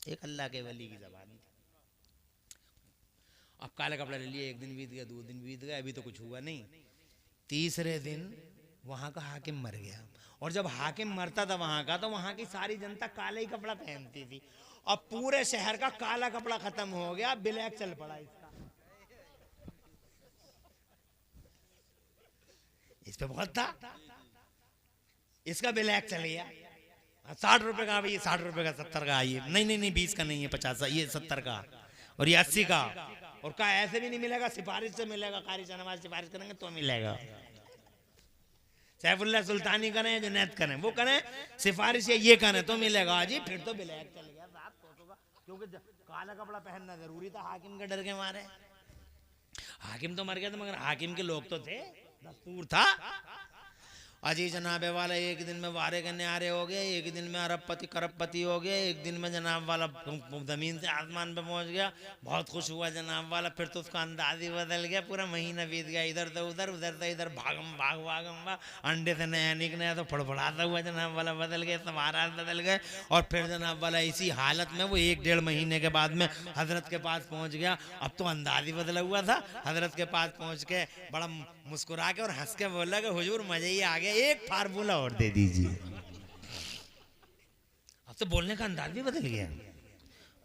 एक अल्लाह के वली की ज़बानी। अब काला कपड़ा ले लिया, 1 दिन बीत गया, 2 दिन बीत गया, अभी तो कुछ हुआ नहीं। तीसरे दिन वहां का हाकिम मर गया, और जब हाकिम मरता था वहां का, तो वहां की सारी जनता काला ही कपड़ा पहनती थी। अब पूरे शहर का काला कपड़ा खत्म हो गया, ब्लैक चल पड़ा इसका। इस पे बहुत था, इसका ब्लैक चल गया। 60 रुपए का, भाई 60 रुपए का, 70 का, ये नहीं 20 का नहीं है, 50 ये 70 का, और ये 80 का। और का ऐसे भी नहीं मिलेगा, सिफारिश से मिलेगा, कारी शहनवाज सिफारिश करेंगे तो मिलेगा। सैफुल्लाह सुल्तानी करें, जुनैद करें, वो करें सिफारिश ये करें तो मिलेगा जी। फिर तो ब्लैक चल गया साहब, क्योंकि काला कपड़ा पहनना जरूरी था हाकिम के डर के मारे। हाकिम तो मर गया था, मगर हाकिम के लोग तो थे, दस्तूर था। अजी जनाब वाला एक दिन में वारे के न्यारे हो गए, एक दिन में अरबपति करबपति हो गए, एक दिन में जनाब वाला ज़मीन से आसमान पे पहुंच गया। बहुत खुश हुआ जनाब वाला, फिर तो उसका अंदाज ही बदल गया, पूरा महीना बीत गया, इधर से उधर उधर से इधर भागम अंडे से नया निकला तो फड़फड़ाता हुआ जनाब वाला बदल गए, सब हालात बदल गए। और फिर जनाब वाला इसी हालत में वो 1-1.5 महीने के बाद में हजरत के पास पहुंच गया। अब तो अंदाज ही बदला हुआ था। हजरत के पास पहुंच के बड़ा मुस्कुरा के और हंस के बोला कि हुजूर मजे ही आ गया, एक फार्मूला और दे दीजिए। अब तो बोलने का अंदाज भी बदल गया।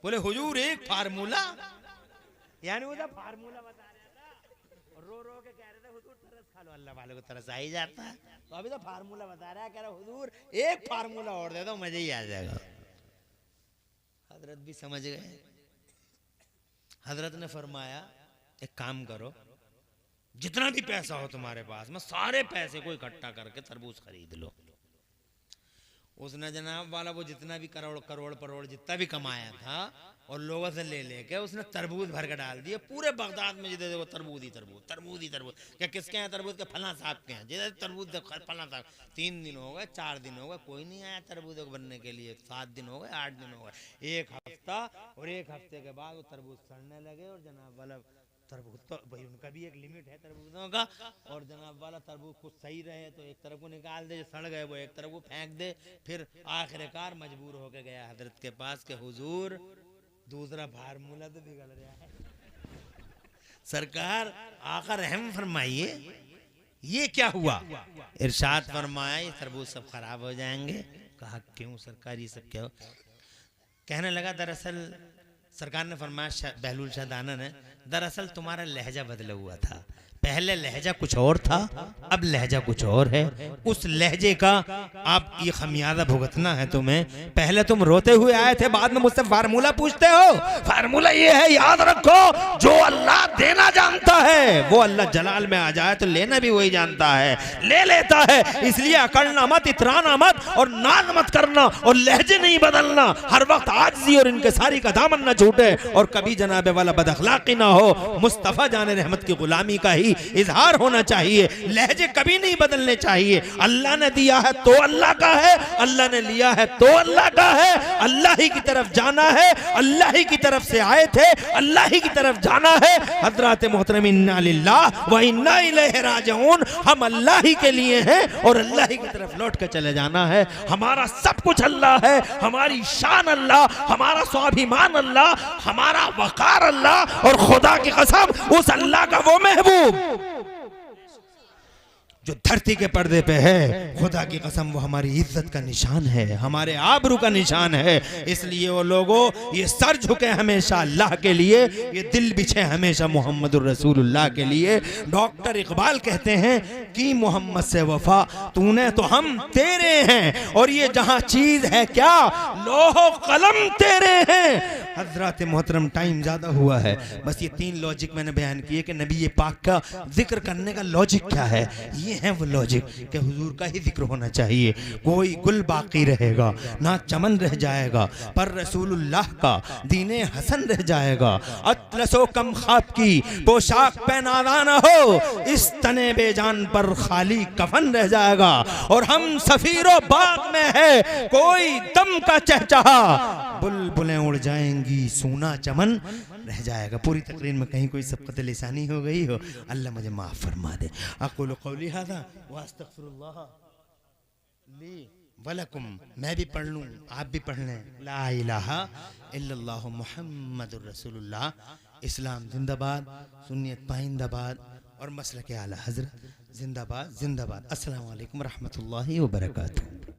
बोले हुजूर एक फार्मूला, यानी वो फार्मूला बता रहा था और रो रो के कह रहे थे हुजूर तरस खा लो, अल्लाह वाले को तरस आ ही जाता है। तो अभी तो फार्मूला बता रहा है, कह रहा हुजूर एक फार्मूला और दे दो, मजे ही आ जाएगा। हजरत भी समझ गए। हजरत ने फरमाया एक काम करो, जितना भी पैसा हो तुम्हारे पास में सारे पैसे को इकट्ठा करके तरबूज खरीद लो। उसने जनाब वाला वो जितना भी करोड़ जितना भी कमाया था और लोगों से ले लेके उसने तरबूज भर के डाल दिए पूरे बगदाद में। जिधर देखो तरबूज ही तरबूज। क्या किसके यहाँ तरबूज के? फला साहब के यहाँ। जिधर तरबूज फला साहब। 3 दिन हो गए, 4 दिन हो गए, कोई नहीं आया तरबूज बनने के लिए। 7 दिन हो गए, 8 दिन हो गए, 1 हफ्ता, और 1 हफ्ते के बाद वो तरबूज सड़ने लगे। और जनाब वाला तरबूज तो भाई उनका भी एक लिमिट है तरबूजों का, और जनाब वाला तरबूज कुछ सही रहे तो एक तरफ को निकाल दे, सड़ गए वो एक तरफ को फेंक दे। फिर आखिरकार मजबूर होके गया हजरत के पास के हुजूर दूसरा फार्मूला तो बिगड़ रहा है, सरकार आका रहम फरमाइए, ये क्या हुआ? इरशाद फरमाया ये तरबूज सब खराब हो जाएंगे। कहा क्यों सरकार, ये सब क्या हो? कहने लगा दरअसल सरकार ने फरमाया, बहलूल शाह दाना ने, दरअसल तुम्हारा लहजा बदला हुआ था। पहले लहजा कुछ और था, अब लहजा कुछ और है। उस लहजे का आप ये खमियाजा भुगतना है तुम्हें। पहले तुम रोते हुए आए थे, बाद में मुझसे फार्मूला पूछते हो। फार्मूला ये है, याद रखो, जो अल्लाह देना जानता है वो अल्लाह जलाल में आ जाए तो लेना भी वही जानता है, ले लेता है। इसलिए अकड़ना मत, इतराना मत और नाज मत करना और लहजे नहीं बदलना। हर वक्त आजिज़ी और इनकिसारी का दामन न छूटे और कभी जनाबे वाला बदअखलाकी ना हो। मुस्तफ़ा जान रहमत की गुलामी का ही इजहार होना चाहिए। लहजे कभी नहीं बदलने चाहिए। अल्लाह ने दिया है तो अल्लाह का है, अल्लाह ने लिया है तो अल्लाह का है। अल्लाह ही की तरफ जाना है, अल्लाह ही की तरफ से आए थे, अल्लाह ही की तरफ जाना है। हजरत मोहतरम, इन्ना लिल्लाह व इन्ना इलैहि राजिऊन, हम अल्लाह ही के लिए हैं और अल्लाह ही की तरफ लौट के चले जाना है। हमारा सब कुछ अल्लाह है, हमारी शान अल्लाह, हमारा स्वाभिमान अल्लाह, हमारा वकार अल्लाह, और खुदा की कसम उस अल्लाह का वो महबूब जो धरती के पर्दे पे है, खुदा की कसम वो हमारी इज्जत का निशान है, हमारे आबरू का निशान है। इसलिए वो लोगों, ये सर झुके हमेशा अल्लाह के लिए, ये दिल बिछे हमेशा मोहम्मदुर रसूलुल्लाह के लिए। डॉक्टर इकबाल कहते हैं कि मोहम्मद से वफा तूने तो हम तेरे हैं, और ये जहां चीज है क्या लोहो कलम तेरे हैं। हजरत मोहतरम, टाइम ज्यादा हुआ है, बस ये 3 लॉजिक मैंने बयान किए कि नबी पाक का जिक्र करने का लॉजिक क्या है। ये है वो लॉजिक कि हुजूर का ही जिक्र होना चाहिए। कोई गुल बाकी रहेगा ना चमन रह जाएगा, पर रसूलुल्लाह का दीने हसन रह जाएगा। अतलसो कम ख्वाब की पोशाक पहनाना ना हो, इस तने बेजान पर खाली कफन रह जाएगा। और हम सफीरो बाग में है, कोई दम का चहचहा, बुलबुलें उड़ जाएंगी, सूना चमन रह जाएगा। पूरी तकरीर में कहीं कोई सबकत लिसानी हो गई हो, अल्लाह मुझे माफ फरमा दे। अक़ूलु क़ौली हाज़ा व अस्तग़फ़िरुल्लाह ली व लकुम। मैं भी पढ़ लूँ, आप भी पढ़ लें। ला इलाहा इल्लल्लाहु मुहम्मदुर रसूलुल्लाह। इस्लाम जिंदाबाद, सुन्नियत पाइंदाबाद और मसलक आला हज़रत जिंदाबाद जिंदाबाद। अस्सलामु अलैकुम व रहमतुल्लाहि व बरकातुहू।